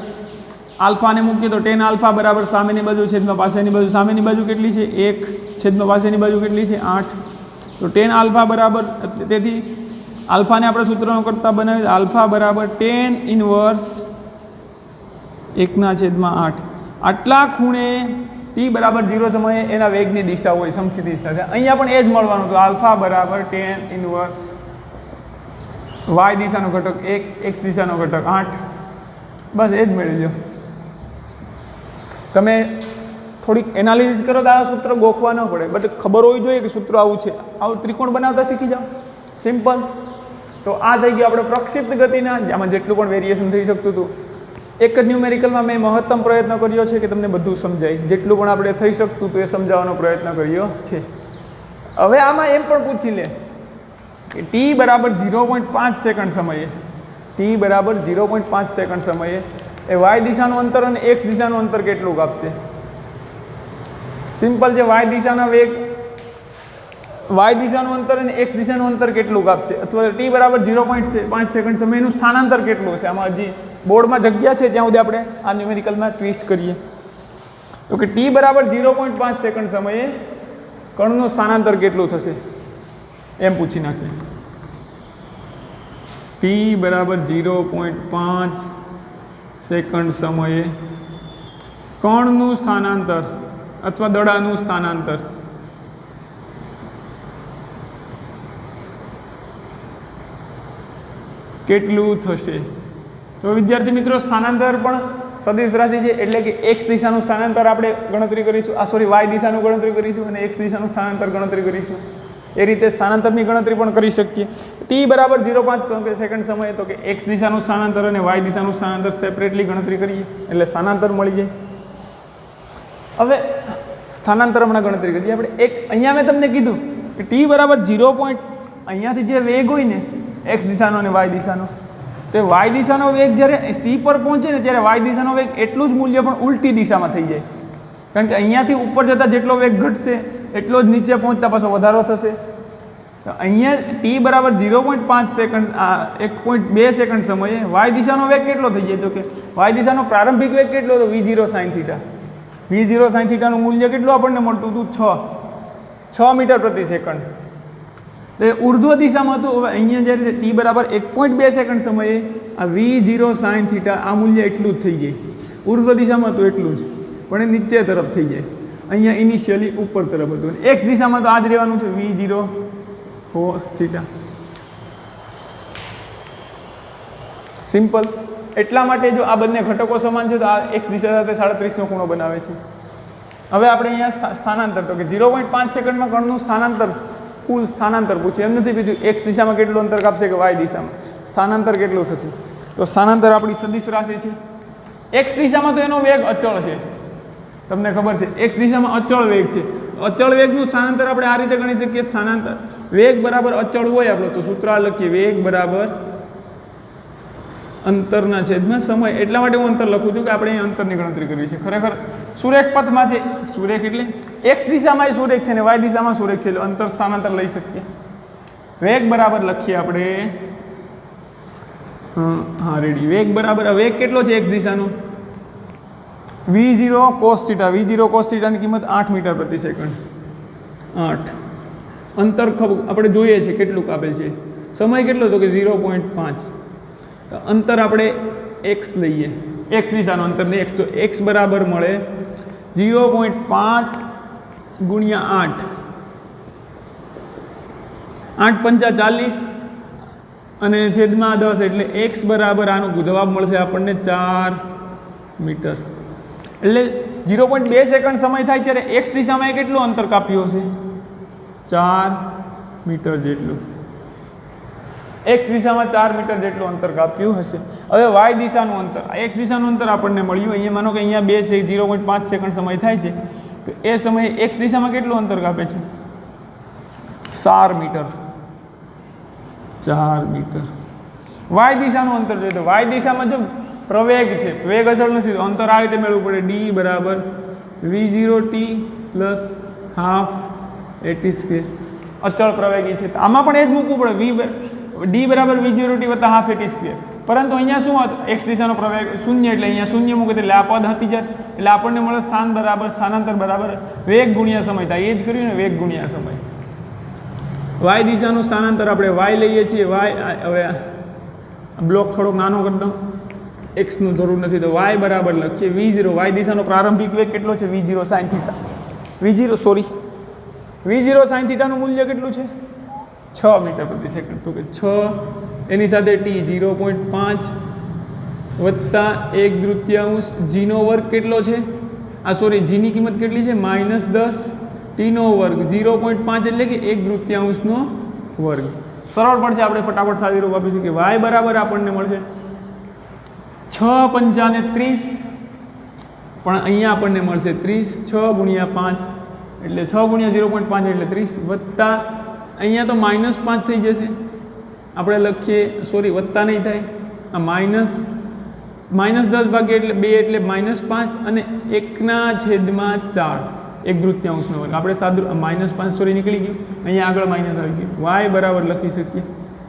આલ્ફાને મૂકીએ તો ટેન આલ્ફા બરાબર સામેની બાજુ છેદમાં પાછળની બાજુ, સામેની બાજુ કેટલી છે 1, છેદમાં પાછળની બાજુ કેટલી છે 8, તો ટેન આલ્ફા બરાબર, તેથી આલ્ફાને આપણે સૂત્રનો કરતા બનાવીએ, આલ્ફા બરાબર ટેન ઇન્વર્સ 1/8, આટલા ખૂણે ટી બરાબર 0 સમયે એના વેગની દિશા હોય સમક્ષિતિજ સાથે, અહીંયા પણ એ જ મળવાનું, તો આલ્ફા બરાબર ટેન ઇન્વર્સ વાય દિશાનો ઘટક 1, એક્સ દિશાનો ઘટક 8, બસ એ જ મેળવી લો. તમે થોડીક એનાલિસિસ કરો તો આ સૂત્ર ગોખવા ન પડે, બટ ખબર હોવી જોઈએ કે સૂત્ર આવું છે, આવું ત્રિકોણ બનાવતા શીખી જાઓ, સિમ્પલ. તો આ થઈ ગયું આપણે પ્રક્ષિપ્ત ગતિના, આમાં જેટલું પણ વેરિએશન થઈ શકતું હતું, એક જ ન્યુમેરિકલમાં મેં મહત્તમ પ્રયત્ન કર્યો છે કે તમને બધું સમજાય, જેટલું પણ આપણે થઈ શકતું હતું એ સમજાવવાનો પ્રયત્ન કર્યો છે. હવે આમાં એમ પણ પૂછી લે કે ટી બરાબર 0.5 સેકન્ડ સમયે, ટી બરાબર 0.5 સેકન્ડ સમયે એ વાય દિશાનું અંતર અને એક્સ દિશાનું અંતર કેટલું કાપશે. સિમ્પલ છે, વાય દિશાના વેગ, વાય દિશાનું અંતર અને એક્સ દિશાનું અંતર કેટલું કાપશે, અથવા ટી બરાબર 0.5 સેકન્ડ સમયનું સ્થાનાંતર કેટલું છે. આમાં હજી બોર્ડમાં જગ્યા છે ત્યાં સુધી આપણે આ ન્યુમેરિકલમાં ટ્વિસ્ટ કરીએ તો કે ટી બરાબર 0.5 સેકન્ડ સમયે કણનું સ્થાનાંતર કેટલું થશે એમ પૂછી નાખીએ. ટી બરાબર 0.5 સેકન્ડ સમયે કણનું સ્થાનાંતર અથવા દડાનું સ્થાનાંતર કેટલું થશે. તો વિદ્યાર્થી મિત્રો, સ્થાનાંતર પણ સદિશ રાશિ છે, એટલે કે એક્સ દિશાનું સ્થાનાંતર આપણે ગણતરી કરીશું, વાય દિશાનું ગણતરી કરીશું અને એક્સ દિશાનું સ્થાનાંતર ગણતરી કરીશું. એ રીતે સ્થાનાંતરની ગણતરી પણ કરી શકીએ. ટી બરાબર 0.5 સેકન્ડ સમયે તો કે એક્સ દિશાનું સ્થાનાંતર અને વાય દિશાનું સ્થાનાંતર સેપરેટલી ગણતરી કરીએ એટલે સ્થાનાંતર મળી જાય. હવે સ્થાનાંતર હમણાં ગણતરી કરીએ આપણે. અહીંયા મેં તમને કીધું કે ટી બરાબર 0. અહીંયાથી જે વેગ હોય ને એક્સ દિશાનો અને વાય દિશાનો, તો વાય દિશાનો વેગ જ્યારે સી પર પહોંચે ને ત્યારે વાય દિશાનો વેગ એટલું જ મૂલ્ય પણ ઉલટી દિશામાં થઈ જાય, કારણ કે અહીંયાથી ઉપર જતાં જેટલો વેગ ઘટશે એટલો જ નીચે પહોંચતા પાછો વધારો થશે. તો અહીંયા ટી બરાબર 0.5 સેકન્ડ 1.2 સેકન્ડ સમયે વાય દિશાનો વેગ કેટલો થઈ જાય, તો કે વાય દિશાનો પ્રારંભિક વેગ કેટલો હતો v0 sin θ. v0 sin θ નું મૂલ્ય કેટલું આપણને મળતું હતું 6 મીટર પ્રતિ સેકન્ડ. તો એ ઉર્ધ્વ દિશામાં હતું. હવે અહીંયા જ્યારે ટી બરાબર 1.2 સેકન્ડ સમયે આ v0 sin θ આ મૂલ્ય એટલું જ થઈ જાય. ઉર્ધ્વ દિશામાં હતું એટલું જ, પણ એ નીચે તરફ થઈ જાય. અહીંયા ઇનિશિયલી ઉપર તરફ હતું. એક્સ દિશામાં તો આ જ રહેવાનું છે v0 cos θ. સિમ્પલ. એટલા માટે જો આ બંને ઘટકો સમાન છે તો આ એક્સ દિશા સાથે 37નો ખૂણો બનાવે છે. હવે આપણે અહીંયા સ્થાનાંતર, તો કે 0.5 સેકન્ડમાં કણનું સ્થાનાંતર, કુલ સ્થાનાંતર પૂછ્યું, એમ નથી પૂછ્યું એક્સ દિશામાં કેટલું અંતર કાપશે કે વાય દિશામાં, સ્થાનાંતર કેટલું થશે. તો સ્થાનાંતર આપણી સદિશ રાશિ છે. એક્સ દિશામાં તો એનો વેગ અચળ છે, તમને ખબર છે એક્સ દિશામાં અચળ વેગ છે. અચળ વેગનું સ્થાનાંતર આપણે આ રીતે ગણી શકીએ, સ્થાનાંતર વેગ બરાબર અચળ હોય આપણો તો સૂત્ર લખીએ, વેગ બરાબર અંતરના છેદમાં સમય. એટલા માટે હું અંતર લખું છું કે આપણે અહીં અંતરની ગણતરી કરવી છે. ખરેખર સુરેખ પથમાં છે, સુરેખ એટલે એક્સ દિશામાં સુરેખ છે ને વાય દિશામાં સુરેખ છે, એટલે અંતર સ્થાનાંતર લઈ શકીએ. વેગ બરાબર લખીએ આપણે, હા રેડી. વેગ બરાબર, વેગ કેટલો છે x દિશાનો v0 cos θ. v0 cos θ ની કિંમત 8 મીટર પ્રતિ સેકન્ડ. 8 અંતર આપણે જોઈએ છે કેટલું કાપે છે, સમય કેટલો હતો કે 0.5. તો અંતર આપણે x લઈએ, x દિશાનું અંતર નહીં x, તો x બરાબર મળે 0.5 ગુણ્યા 8, 8 પંચા 40 અને છેદમાં 10, એટલે x બરાબર આનો જવાબ મળશે આપણને 4 મીટર. એટલે 0.2 સેકન્ડ સમય થાય ત્યારે x દિશામાં કેટલું અંતર કાપ્યું હશે? 4 મીટર જેટલું. x દિશામાં 4 મીટર જેટલું અંતર કાપ્યું હશે. હવે y દિશાનું અંતર, x દિશાનું અંતર આપણને મળ્યું. અહીંયા માનો કે અહીંયા 2 છે, 0.5 સેકન્ડ સમય થાય છે, તો એ સમયે x દિશામાં કેટલું અંતર કાપે છે? 4 મીટર. 4 મીટર. y દિશાનું અંતર જોઈએ તો y દિશામાં જો પ્રવેગ છે, વેગ અચળ નથી, તો અંતર આ રીતે મેળવવું પડે. d બરાબર v0t પ્લસ હાફ at². અચળ પ્રવેગી છે તો આમાં પણ એ જ મૂકવું પડે, d બરાબર v0t વત્તા હાફ at². પરંતુ અહીંયા શું હતું? x દિશાનો પ્રવેગ શૂન્ય, એટલે અહીંયા શૂન્ય મૂકે એટલે આ પદ હટી જાય, એટલે આપણને મળે સ્થાન બરાબર સ્થાનાંતર બરાબર વેગ ગુણ્યા સમય થાય. એ જ કર્યું ને, વેગ ગુણ્યા સમય. y દિશાનું સ્થાનાંતર આપણે y લઈએ છીએ. y હવે બ્લોક થોડોક નાનો કરી દઉં, x નું જરૂર નથી, તો y બરાબર લખીએ v0. y દિશાનો પ્રારંભિક વેગ કેટલો છે? v0 sin θ. v0 sin θ નું મૂલ્ય કેટલું છે? 6 મીટર પ્રતિ સેકન્ડ. તો કે 6 એની સાથે t 0.5 વત્તા 1/3 g નો વર્ગ કેટલો છે? g ની કિંમત કેટલી છે? -10 t નો વર્ગ 0.5 એટલે કે 1/3 નો વર્ગ. સરળ પડશે, આપણે ફટાફટ સાદી રૂપ આપીશું કે y બરાબર આપણને મળશે 6 પંચા ને 30, પણ અહીંયા આપણને મળશે 30. 6 ગુણ્યા 5 એટલે 6 ગુણ્યા 0.5 એટલે 30, વત્તા અહીંયા તો -5 થઈ જશે. આપણે લખીએ, વત્તા નહીં થાય, આ -10 ભાગ્યા એટલે 2 એટલે -5 અને 1/4 1/3 નો વર્ગ. આપણે સાદું -5 નીકળી ગયું, અહીંયા આગળ માઇનસ આવી ગયું. y બરાબર લખી શકીએ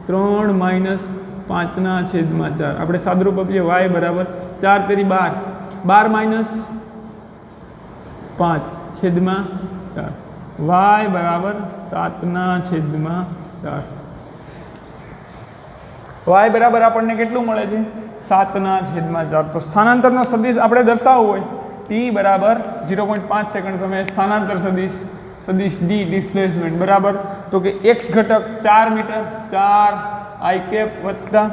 3 - 5/4. આપણે સાદુરૂપ આપીએ y બરાબર 4 તેરી 12, 12 - 5/4. y બરાબર 7/4. y બરાબર આપણને કેટલું મળે છે? 7/4. તો સ્થાનાંતરનો સદિશ આપણે દર્શાવવો હોય, t બરાબર 0.5 સેકન્ડ સમયે સ્થાનાંતર સદિશ d ડિસ્પ્લેસમેન્ટ બરાબર, તો કે x ઘટક 4 મીટર 4 i કેપ વત્તા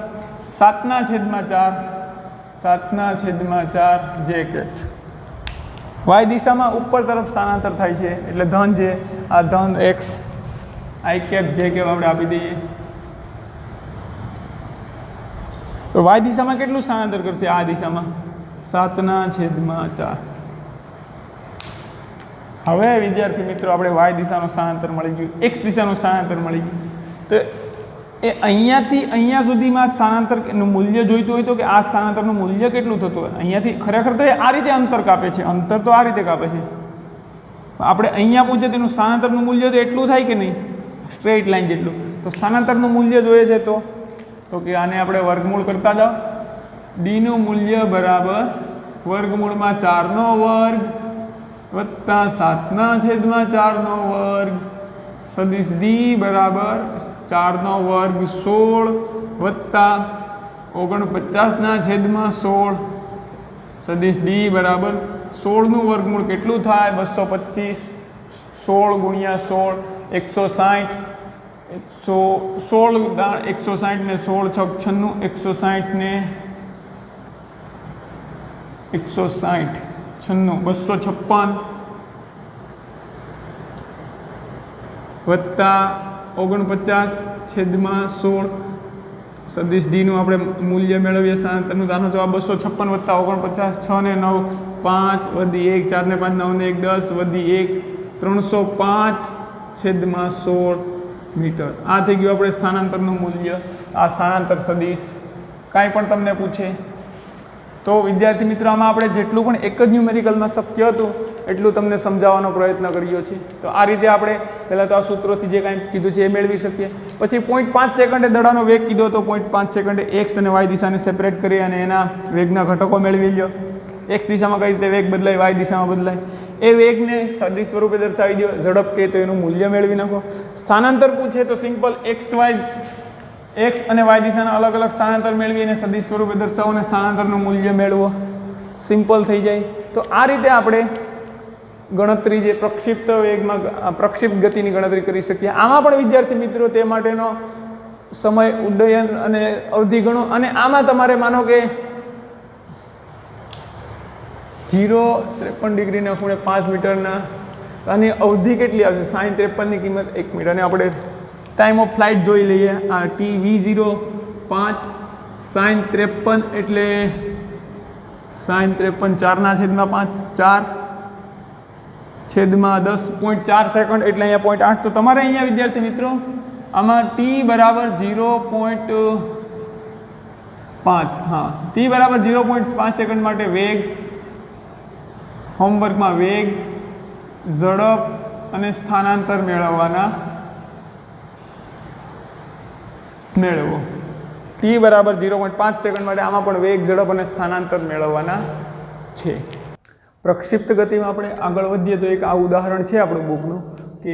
7/4 j કેપ. y દિશામાં ઉપર તરફ સ્થાનાંતર થાય છે એટલે ધન છે, આ ધન x i cap j cap આપણે આપી દઈએ. તો y દિશામાં કેટલું સ્થાનાંતર કરશે? આ દિશામાં 7/4. હવે વિદ્યાર્થી મિત્રો આપણે y દિશાનું સ્થાનાંતર મળી ગયું, x દિશાનું સ્થાનાંતર મળી ગયું. તો એ અહીંયાથી અહીંયા સુધીમાં સ્થાનાંતરનું મૂલ્ય જોઈતું હોય તો કે આ સ્થાનાંતરનું મૂલ્ય કેટલું થતું હોય? અહીંયાથી ખરેખર તો એ આ રીતે અંતર કાપે છે, અંતર તો આ રીતે કાપે છે. આપણે અહીંયા પહોંચે તેનું સ્થાનાંતરનું મૂલ્ય તો એટલું થાય કે નહીં? સ્ટ્રેટ લાઈન જેટલું. તો સ્થાનાંતરનું મૂલ્ય જોઈએ છે તો કે આને આપણે વર્ગમૂળ કરતા જાઓ. d નું મૂલ્ય બરાબર વર્ગમૂળમાં 4 નો વર્ગ વત્તા 7/4 નો વર્ગ સદિશ d બરાબર 4 નો વર્ગ 16 વત્તા 49/16 સદિશ d બરાબર 16 નું વર્ગમૂળ કેટલું થાય? 225. 16 ગુણ્યા 16 160. 160 ને 16 6 96 160 ને 160 96 256 વત્તા 49/16 સદિશ d નું આપણે મૂલ્ય મેળવીએ સ્થાનાંતરનું. આનો જવાબ 256 વત્તા 49 6 ને 9 5 વધી 1 4 ને 5 9 ને 1 10 વધી 1 305/16 મીટર. આ થઈ ગયું આપણે સ્થાનાંતરનું મૂલ્ય. આ સ્થાનાંતર સદિશ કાંઈ પણ તમને પૂછે તો વિદ્યાર્થી મિત્રો આમાં આપણે જેટલું પણ એક જ ન્યુમેરિકલમાં શક્ય હતું એટલું તમને સમજાવવાનો પ્રયત્ન કર્યો છે. તો આ રીતે આપણે પહેલાં તો આ સૂત્રોથી જે કાંઈ કીધું છે એ મેળવી શકીએ. પછી 0.5 સેકન્ડે દડાનો વેગ કીધો તો 0.5 સેકન્ડે એક્સ અને વાય દિશાને સેપરેટ કરી અને એના વેગના ઘટકો મેળવી લો. એક્સ દિશામાં કઈ રીતે વેગ બદલાય, વાય દિશામાં બદલાય, એ વેગને સદિશ સ્વરૂપે દર્શાવી દો. ઝડપ કહે તો એનું મૂલ્ય મેળવી નાખો. સ્થાનાંતર પૂછે તો સિમ્પલ એક્સ અને વાય દિશાના અલગ અલગ સ્થાનાંતર મેળવી અને સદિશ સ્વરૂપે દર્શાવો અને સ્થાનાંતરનું મૂલ્ય મેળવો. સિમ્પલ થઈ જાય. તો આ રીતે આપણે ગણતરી જે પ્રક્ષિપ્ત વેગમાં પ્રક્ષિપ્ત ગતિની ગણતરી કરી શકીએ. આમાં પણ વિદ્યાર્થી મિત્રો તે માટેનો સમય ઉડ્ડયન અને અવધિ ગણો, અને આમાં તમારે માનો કે 0-53 ડિગ્રીના ખૂણે 5 મીટરના આની અવધિ કેટલી આવશે? sin 53ની કિંમત 1 મિનિટ. અને આપણે ટાઈમ ઓફ ફ્લાઇટ જોઈ લઈએ. આ TV0 5 sin 53 એટલે sin 53 4/5 4/10.4 સેકન્ડ એટલે અહીંયા 0.8. તો તમારે અહીંયા વિદ્યાર્થી મિત્રો આમાં t બરાબર 0.5 હા t બરાબર 0.5 સેકન્ડ માટે વેગ, હોમવર્કમાં વેગ, ઝડપ અને સ્થાનાંતર મેળવો. t બરાબર 0.5 સેકન્ડ માટે આમાં પણ વેગ, ઝડપ અને સ્થાનાંતર મેળવવાના છે. પ્રક્ષિપ્ત ગતિમાં આપણે આગળ વધીએ તો એક આ ઉદાહરણ છે આપણું બુકનું કે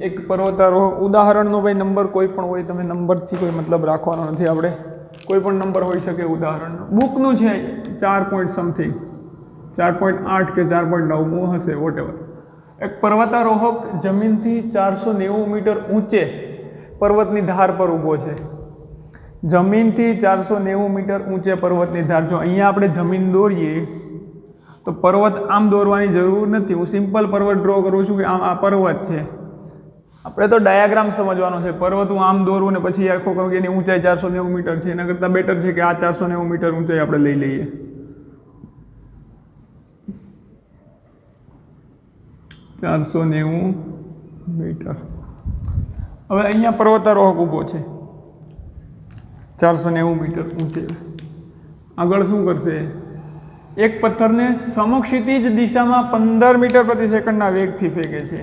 એક પર્વતારોહક, ઉદાહરણનો ભાઈ નંબર કોઈ પણ હોય, તમે નંબરથી કોઈ મતલબ રાખવાનો નથી, આપણે કોઈ પણ નંબર હોઈ શકે ઉદાહરણનો. બુકનું છે 4 પોઈન્ટ સમથિંગ 4.8 કે 4.9 હશે, વોટેવર. એક પર્વતારોહક જમીનથી 490 મીટર ઊંચે પર્વતની ધાર પર ઊભો છે. જમીનથી 490 મીટર ઊંચે પર્વતની ધાર. જો અહીંયા આપણે જમીન દોરીએ તો પર્વત આમ દોરવાની જરૂર નથી. હું સિમ્પલ પર્વત ડ્રો કરું છું કે આમ આ પર્વત છે. આપણે તો ડાયાગ્રામ સમજવાનો છે. પર્વત હું આમ દોરું ને પછી આખો કહું કે એની ઊંચાઈ 490 મીટર છે. એના કરતાં બેટર છે કે આ 490 મીટર ઊંચાઈ આપણે લઈ લઈએ. મીટર. હવે અહીંયા પર્વતારોહક ઊભો છે 490 મીટર ઊંચે. આગળ શું કરશે? એક પથ્થરને સમક્ષિતિજ દિશામાં 15 મીટર પ્રતિ સેકન્ડના વેગથી ફેંકે છે.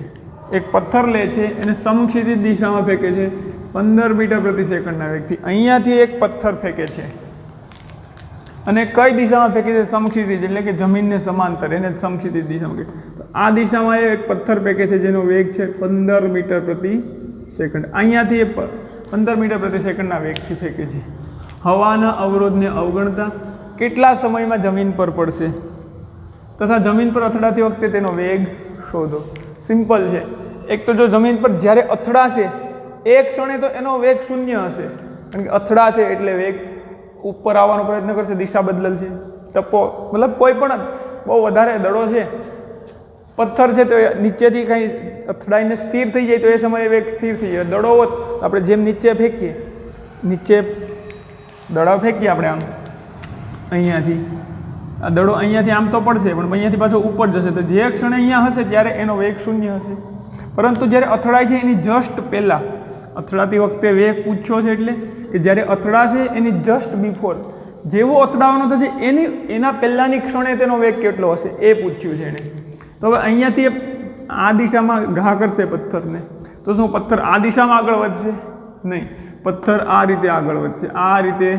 એક પથ્થર લે છે એને સમક્ષિતિજ દિશામાં ફેંકે છે 15 મીટર પ્રતિ સેકન્ડના વેગથી. અહીંયાથી એક પથ્થર ફેંકે છે અને કઈ દિશામાં ફેંકે છે? સમક્ષિતિજ, એટલે કે જમીનને સમાંતર, એને સમક્ષિતિજ દિશામાં કહે. તો આ દિશામાં એક પથ્થર ફેંકે છે જેનો વેગ છે 15 મીટર પ્રતિ સેકન્ડ. અહીંયાથી એ 15 મીટર પ્રતિ સેકન્ડના વેગથી ફેંકે છે. હવાના અવરોધને અવગણતા કેટલા સમયમાં જમીન પર પડશે તથા જમીન પર અથડાતી વખતે તેનો વેગ શોધો. સિમ્પલ છે. એક તો જો જમીન પર જ્યારે અથડાશે એ ક્ષણે તો એનો વેગ 0 હશે, કારણ કે અથડાશે એટલે વેગ ઉપર આવવાનો પ્રયત્ન કરશે, દિશા બદલશે. ટપ્પો મતલબ કોઈ પણ બહુ વધારે દડો છે, પથ્થર છે, તો નીચેથી કંઈ અથડાઈને સ્થિર થઈ જાય તો એ સમયે વેગ સ્થિર થઈ જાય. દડો હોત આપણે જેમ નીચે ફેંકીએ, નીચે દડા ફેંકીએ આપણે આમ અહીંયાથી, આ દડો અહીંયાથી આમ તો પડશે પણ અહીંયાથી પાછો ઉપર જશે. તો જે ક્ષણે અહીંયા હશે ત્યારે એનો વેગ 0 હશે. પરંતુ જ્યારે અથડાય છે એની જસ્ટ પહેલાં, અથડાતી વખતે વેગ પૂછ્યો છે એટલે કે જ્યારે અથડાશે એની જસ્ટ બિફોર, જેવો અથડાવાનો થશે એના પહેલાંની ક્ષણે તેનો વેગ કેટલો હશે એ પૂછ્યું છે એણે. તો હવે અહીંયાથી આ દિશામાં ઘા કરશે પથ્થરને, તો શું પથ્થર આ દિશામાં આગળ વધશે? નહીં, પથ્થર આ રીતે આગળ વધશે. આ રીતે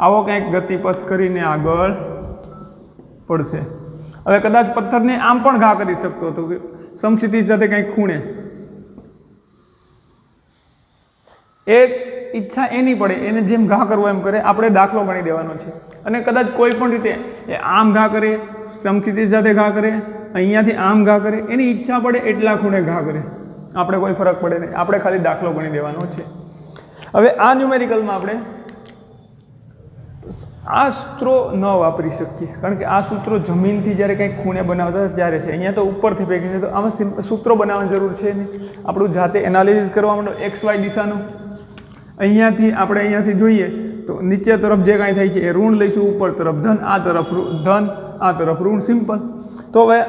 આવો કંઈક ગતિપથ કરીને આગળ પડશે. હવે કદાચ પથ્થરને આમ પણ ઘા કરી શકતો હતો કે સમક્ષિતિજ સાથે કંઈક ખૂણે, એ ઈચ્છા એની પડે, એને જેમ ઘા કરવો એમ કરે. આપણે દાખલો ગણી દેવાનો છે. અને કદાચ કોઈ પણ રીતે એ આમ ઘા કરે, સમક્ષિતિજ સાથે ઘા કરે, અહીંયાથી આમ ઘા કરે, એની ઈચ્છા પડે એટલા ખૂણે ઘા કરે. આપણે કોઈ ફરક પડે નહીં, આપણે ખાલી દાખલો ગણી દેવાનો છે. હવે આ ન્યુમેરિકલમાં આપણે આ સૂત્રો ન વાપરી શકીએ, કારણ કે આ સૂત્રો જમીનથી જ્યારે કંઈક ખૂણે બનાવતા ત્યારે છે. અહીંયા તો ઉપરથી ફેંકે છે, તો આમાં સૂત્રો બનાવવાની જરૂર છે નહીં. આપણું જાતે એનાલિસિસ કરવા માંડો XY દિશાનું. અહીંયાથી જોઈએ તો નીચે તરફ જે કાંઈ થાય છે એ ઋણ લઈશું, ઉપર તરફ ધન, આ તરફ ધન, આ તરફ ઋણ. સિમ્પલ. તો હવે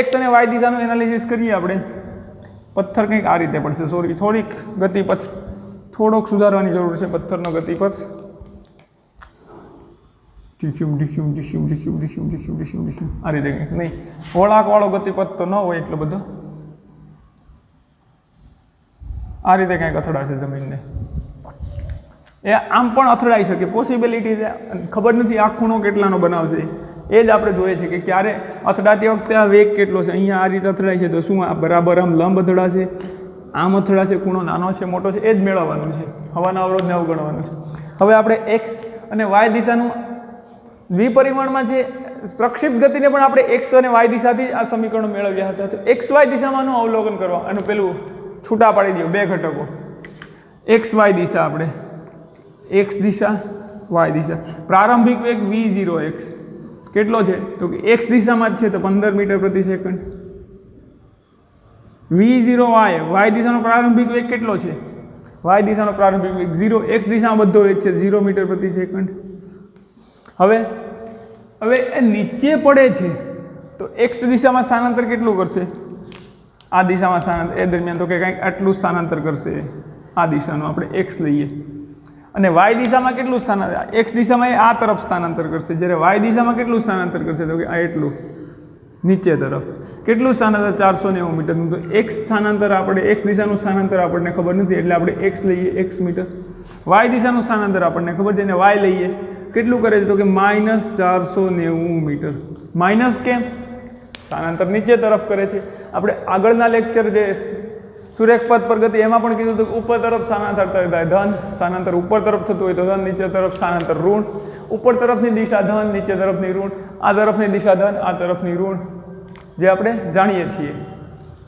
X અને Y દિશાનું એનાલિસિસ કરીએ આપણે. પથ્થર કંઈક આ રીતે પડશે. થોડીક ગતિપથ થોડોક સુધારવાની જરૂર છે પથ્થરનો ગતિપથ. આ રીતે કંઈક નહીં, વળાંકવાળો ગતિપથ તો ન હોય એટલો બધો. આ રીતે કંઈક અથડાશે જમીનને. એ આમ પણ અથડાઈ શકે, પોસિબિલિટી છે. ખબર નથી આ ખૂણો કેટલાનો બનાવશે, એ જ આપણે જોઈએ છે કે ક્યારે અથડાતી વખતે આ વેગ કેટલો છે. અહીંયા આ રીતે અથડાય છે તો શું આ બરાબર આમ લંબ અથડાશે, આમ અથડા છે, ખૂણો નાનો છે મોટો છે, એ જ મેળવવાનું છે, હવાના અવરોધને અવગણવાનું છે. હવે આપણે એક્સ અને વાય દિશાનું દ્વિપરિમાણમાં છે પ્રક્ષેપ ગતિને પણ આપણે એક્સ અને વાય દિશાથી આ સમીકરણો મેળવ્યા હતા. તો એક્સ વાય દિશામાંનું અવલોકન કરવા અને પેલું છૂટા પાડી દો બે ઘટકો એક્સ વાય દિશા. આપણે એક્સ દિશા વાય દિશા પ્રારંભિક વેગ v0x કેટલો છે તો કે એક્સ દિશામાં જ છે તો 15 મીટર પ્રતિ સેકન્ડ. v0y વાય દિશાનો પ્રારંભિક વેગ કેટલો છે? વાય દિશાનો પ્રારંભિક વેગ 0. એક્સ દિશામાં બધો વેગ છે 0 મીટર પ્રતિ સેકન્ડ. હવે એ નીચે પડે છે તો એક્સ દિશામાં સ્થાનાંતર કેટલું કરશે? આ દિશામાં સ્થાનાંતર એ દરમિયાન તો કે કંઈક આટલું સ્થાનાંતર કરશે આ દિશાનું, આપણે એક્સ લઈએ. અને વાય દિશામાં કેટલું સ્થાનાંતર? એક્સ દિશામાં એ આ તરફ સ્થાનાંતર કરશે, જ્યારે વાય દિશામાં કેટલું સ્થાનાંતર કરશે તો કે આ એટલું નીચે તરફ. કેટલું સ્થાનાંતર? 490 મીટરનું. તો એક્સ સ્થાનાંતર આપણે એક્સ દિશાનું સ્થાનાંતર આપણને ખબર નથી એટલે આપણે એક્સ લઈએ એક્સ મીટર. વાય દિશાનું સ્થાનાંતર આપણને ખબર છે અને વાય લઈએ. કેટલું કરે છે તો કે -490 મીટર. માઇનસ કેમ? સ્થાનાંતર નીચે તરફ કરે છે. આપણે આગળના લેક્ચર જે સુરેખપથ પર ગતિ એમાં પણ કીધું હતું ઉપર તરફ સ્થાનાંતર થાય ધન, સ્થાનાંતર ઉપર તરફ થતું હોય તો ધન, નીચે તરફ સ્થાનાંતર ઋણ. ઉપર તરફની દિશા ધન, નીચે તરફની ઋણ. આ તરફની દિશા ધન, આ તરફની ઋણ, જે આપણે જાણીએ છીએ.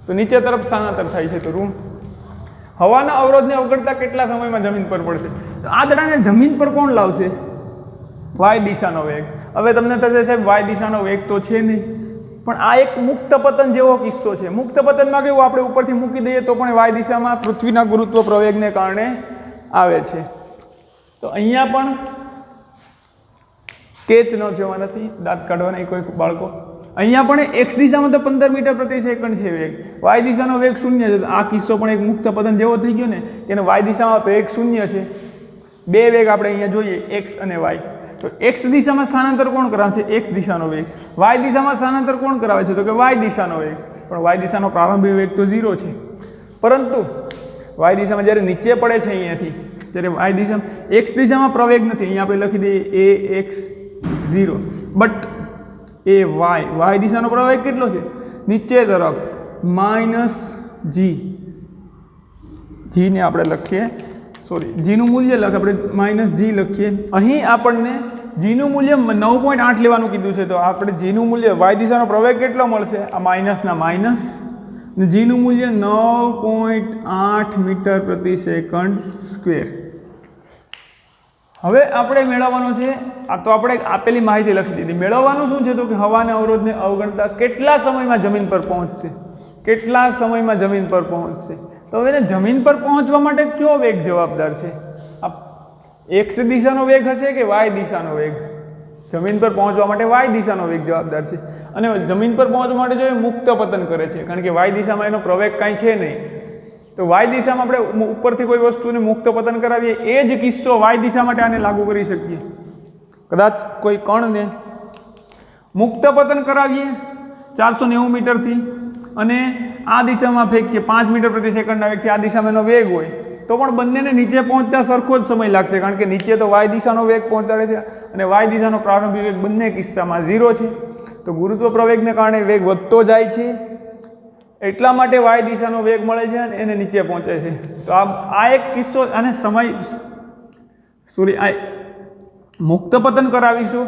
તો નીચે તરફ સ્થાનાંતર થાય છે તો ઋણ. હવાના અવરોધને અવગણતા કેટલા સમયમાં જમીન પર પડશે? તો આ દડાને જમીન પર કોણ લાવશે? વાય દિશાનો વેગ. હવે તમને થશે સાહેબ વાય દિશાનો વેગ તો છે નહીં, પણ આ એક મુક્ત પતન જેવો કિસ્સો છે. મુક્ત પતનમાં કેવું આપણે ઉપરથી મૂકી દઈએ તો પણ વાય દિશામાં પૃથ્વીના ગુરુત્વ પ્રવેગને કારણે આવે છે. તો અહીંયા પણ કેચ ન જવા નથી, દાંત કાઢવાના કોઈ બાળકો. અહીંયા પણ એક્સ દિશામાં તો 15 મીટર પ્રતિ સેકન્ડ છે વેગ, વાય દિશાનો વેગ 0 છે. તો આ કિસ્સો પણ એક મુક્ત પતન જેવો થઈ ગયો ને કે વાય દિશામાં વેગ 0 છે. બે વેગ આપણે અહીંયા જોઈએ એક્સ અને વાય. તો એક્સ દિશામાં સ્થાનાંતર કોણ કરાવે છે? એક્સ દિશાનો વેગ. વાય દિશામાં સ્થાનાંતર કોણ કરાવે છે તો કે વાય દિશાનો વેગ. પણ વાય દિશાનો પ્રારંભિક વેગ તો 0 છે. પરંતુ વાય દિશામાં જ્યારે નીચે પડે છે અહીંયાથી, જ્યારે વાય દિશામાં એક્સ દિશામાં પ્રવેગ નથી, અહીંયા આપણે લખી દઈએ એ એક્સ 0, બટ એ વાય દિશાનો પ્રવેગ કેટલો છે? નીચે તરફ -g ને આપણે લખીએ, સોરી જીનું મૂલ્ય આપણે -g લખીએ. અહીં આપણને જીનું મૂલ્ય 9.8 લેવાનું કીધું છે. તો આપણે જીનું મૂલ્ય વાય દિશાનો પ્રવેગ કેટલો મળશે? આ માઇનસના માઇનસ, ને જીનું મૂલ્ય 9.8 મીટર પ્રતિ સેકન્ડ સ્ક્વેર. હવે આપણે મેળવવાનું છે, આ તો આપણે આપેલી માહિતી લખી દીધી. મેળવવાનું શું છે તો કે હવાના અવરોધને અવગણતા કેટલા સમયમાં જમીન પર પહોંચશે? કેટલા સમયમાં જમીન પર પહોંચશે? તો હવે જમીન પર પહોંચવા માટે કયો વેગ જવાબદાર છે? આ એક્સ દિશાનો વેગ હશે કે વાય દિશાનો વેગ? જમીન પર પહોંચવા માટે વાય દિશાનો વેગ જવાબદાર છે. અને જમીન પર પહોંચવા માટે જો એ મુક્ત પતન કરે છે, કારણ કે વાય દિશામાં એનો પ્રવેગ કાંઈ છે નહીં, તો વાય દિશામાં આપણે ઉપરથી કોઈ વસ્તુને મુક્ત પતન કરાવીએ એ જ કિસ્સો વાય દિશા માટે આને લાગુ કરી શકીએ. કદાચ કોઈ કણને મુક્ત પતન કરાવીએ 490 મીટરથી અને આ દિશામાં ફેંકીએ 5 મીટર પ્રતિ સેકન્ડના વેગથી, આ દિશામાં એનો વેગ હોય તો પણ બંનેને નીચે પહોંચતા સરખો જ સમય લાગશે, કારણ કે નીચે તો વાય દિશાનો વેગ પહોંચાડે છે અને વાય દિશાનો પ્રારંભિક વેગ બંને કિસ્સામાં 0 છે. તો ગુરુત્વ પ્રવેગને કારણે વેગ વધતો જાય છે, એટલા માટે વાય દિશાનો વેગ મળે છે અને એને નીચે પહોંચે છે. તો આ એક કિસ્સો અને સમય આ મુક્ત પતન કરાવીશું.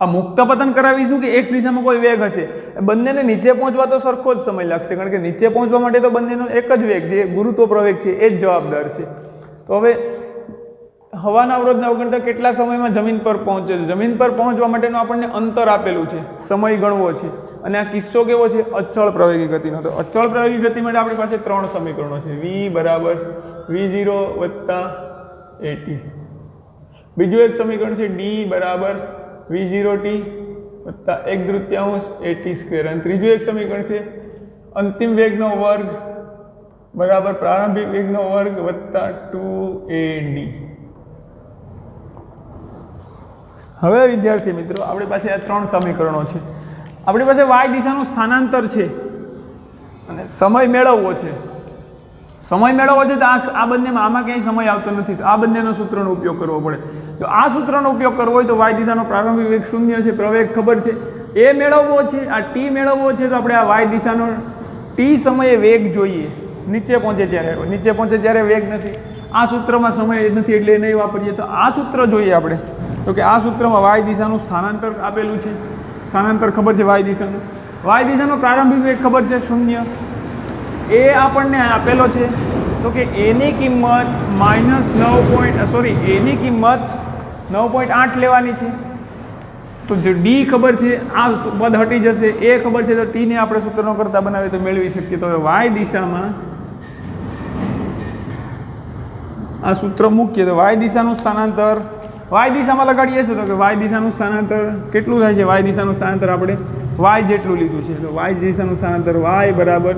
આ મુક્ત પતન કરાવીશું કે એક્સ દિશામાં કોઈ વેગ હશે, બંનેને નીચે પહોંચવા તો સરખો જ સમય લાગશે, કારણ કે નીચે પહોંચવા માટે તો બંનેનો એક જ વેગ જે ગુરુત્વ પ્રવેગ છે એ જ જવાબદાર છે. તો હવે હવાના અવરોધને અવગણતા કેટલા સમયમાં જમીન પર પહોંચે છે? જમીન પર પહોંચવા માટેનું આપણને અંતર આપેલું છે, સમય ગણવો છે. અને આ કિસ્સો કેવો છે? અચળ પ્રવેગી ગતિનો. તો અચળ પ્રવેગી ગતિ માટે આપણી પાસે 3 સમીકરણો છે. v બરાબર v0 વત્તા at. બીજું એક સમીકરણ છે d બરાબર v0t વત્તા 1/3 at સ્ક્વેર. અને ત્રીજું એક સમીકરણ છે અંતિમ વેગનો વર્ગ બરાબર પ્રારંભિક વેગનો વર્ગ વત્તા 2ad. હવે વિદ્યાર્થી મિત્રો આપણી પાસે આ 3 સમીકરણો છે. આપણી પાસે વાય દિશાનું સ્થાનાંતર છે અને સમય મેળવવો છે. સમય મેળવવો છે તો આ બંનેમાં આમાં ક્યાંય સમય આવતો નથી, તો આ બંનેનો સૂત્રનો ઉપયોગ કરવો પડે. તો આ સૂત્રનો ઉપયોગ કરવો હોય તો વાય દિશાનો પ્રારંભિક વેગ 0 છે, પ્રવેગ ખબર છે, એ મેળવવો છે, આ ટી મેળવવો છે. તો આપણે આ વાય દિશાનો ટી સમયે વેગ જોઈએ, નીચે પહોંચે ત્યારે, નીચે પહોંચે ત્યારે વેગ નથી, આ સૂત્રમાં સમય નથી એટલે એ નહીં વાપરીએ. તો આ સૂત્ર જોઈએ આપણે, તો કે આ સૂત્રમાં વાય દિશાનું સ્થાનાંતર આપેલું છે, સ્થાનાંતર ખબર છે વાય દિશાનું, વાય દિશાનો પ્રારંભિક વેગ ખબર છે 0, એ આપણને આપેલો છે. તો કે એની કિંમત એની કિંમત 9.8 લેવાની છે. તો જો ડી ખબર છે, આ પદ હટી જશે, એ ખબર છે, તો ટીને આપણે સૂત્રનો કરતા બનાવીએ તો મેળવી શકીએ. તો હવે વાય દિશામાં આ સૂત્ર મૂકીએ તો વાય દિશાનું સ્થાનાંતર વાય દિશામાં લગાડીએ છીએ. તો કે વાય દિશાનું સ્થાનાંતર કેટલું થાય છે? વાય દિશાનું સ્થાનાંતર આપણે વાય જેટલું લીધું છે. તો વાય દિશાનું સ્થાનાંતર વાય બરાબર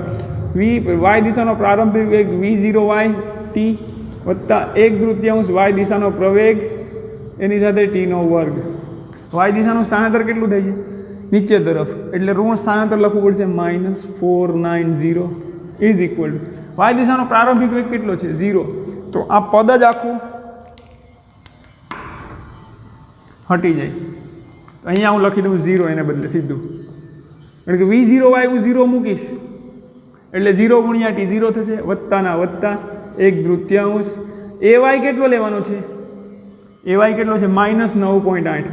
વાય દિશાનો પ્રારંભિક વેગ v0 વાય ટી વત્તા 1/3 વાય દિશાનો પ્રવેગ એની સાથે ટીનો વર્ગ. વાય દિશાનું સ્થાનાંતર કેટલું થાય છે? નીચે તરફ, એટલે ઋણ સ્થાનાંતર લખવું પડશે -490 ઇઝ ઇક્વલ ટુ વાય દિશાનો પ્રારંભિક વેગ કેટલો છે? 0. તો આ પદ જ આખું હટી જાય. અહીંયા હું લખી દઉં 0 એને બદલે સીધું, એટલે કે v0 વાય હું 0 મૂકીશ એટલે 0 ગુણ્યા ટી 0 થશે, વત્તાના વત્તા 1/3. એ વાય કેટલો લેવાનો છે? એ વાય કેટલો છે? -9.8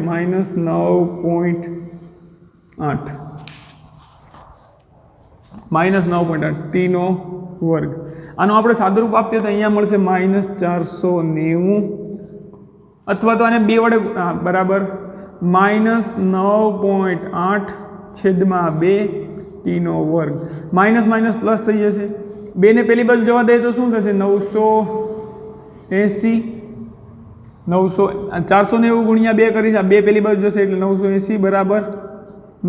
-9.8 ટીનો વર્ગ. આનો આપણે સાદુરૂપ આપીએ તો અહીંયા મળશે -490 અથવા તો આને 2 વડે બરાબર -9.8/2 ટીનો વર્ગ. માઇનસ માઇનસ પ્લસ થઈ જશે, 2 ને પેલી બાજુ જવા દઈએ તો શું થશે? 980 490 ગુણ્યા 2 કરીશ, આ 2 પેલી બાજુ જશે એટલે 980 બરાબર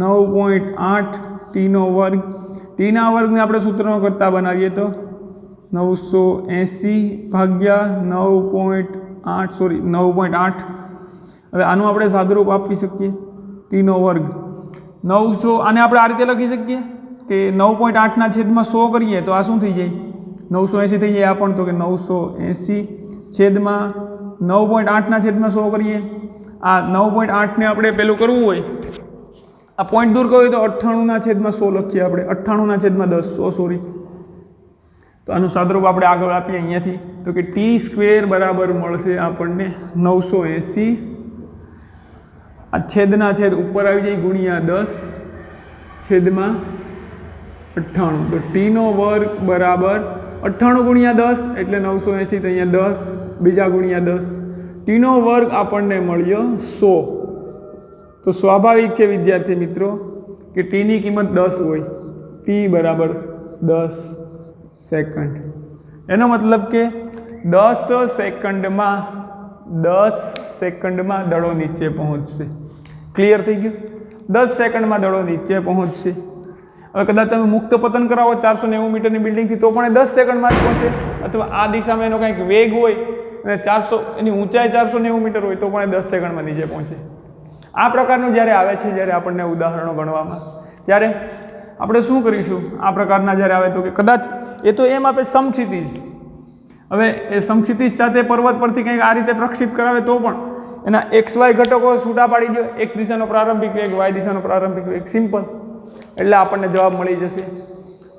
9.8 ટીનો વર્ગ. ટીના વર્ગને આપણે સૂત્રનો કરતા બનાવીએ તો 980 ભાગ્યા 9.8. હવે આનું આપણે સાદુરૂપ આપી શકીએ, ટીનો વર્ગ 900. આને આપણે આ રીતે લખી શકીએ કે 9.8 છેદમાં 100 કરીએ તો આ શું થઈ જાય? 980 થઈ જાય. આ પણ તો કે 980 છેદમાં 9.8 છેદમાં 100 કરીએ. આ 9.8 ને આપણે પેલું કરવું હોય, આ પોઈન્ટ દૂર કરવું હોય તો 98 છેદમાં 100 લખીએ આપણે, 98 છેદમાં 10 100 સોરી. તો આનું સાદુરૂપ આપણે આગળ આપીએ અહીંયાથી, તો કે t² બરાબર મળશે આપણને 980, આ છેદના છેદ ઉપર આવી જાય ગુણ્યા 10 છેદમાં 98. તો ટીનો વર્ગ બરાબર 98 ગુણ્યા 10 એટલે 980, તો અહીંયા 10 બીજા ગુણ્યા 10, ટીનો વર્ગ આપણને મળ્યો 100. તો સ્વાભાવિક છે વિદ્યાર્થી મિત્રો કે ટીની કિંમત 10 હોય, ટી બરાબર 10 સેકન્ડ. એનો મતલબ કે 10 સેકન્ડમાં દડો નીચે પહોંચશે. ક્લિયર થઈ ગયું? 10 સેકન્ડમાં દડો નીચે પહોંચશે. હવે કદાચ તમે મુક્ત પતન કરાવો 490 મીટરની બિલ્ડિંગથી તો પણ એ 10 સેકન્ડમાં જ પહોંચે, અથવા આ દિશામાં એનો કંઈક વેગ હોય અને 400 એની ઊંચાઈ 490 મીટર હોય તો પણ એ 10 સેકન્ડમાં નીચે પહોંચે. આ પ્રકારનું જ્યારે આવે છે, જ્યારે આપણને ઉદાહરણો ગણવામાં, ત્યારે આપણે શું કરીશું? આ પ્રકારના જ્યારે આવે તો કે કદાચ એ તો એમ આપે સમક્ષિતિજ, હવે એ સમક્ષિતિજ સાથે પર્વત પરથી કંઈક આ રીતે પ્રક્ષેપ કરાવે તો પણ એના XY ઘટકો છૂટા પાડી દો, X દિશાનો પ્રારંભિક વેગ, Y દિશાનો પ્રારંભિક વેગ, સિમ્પલ, એટલે આપણને જવાબ મળી જશે.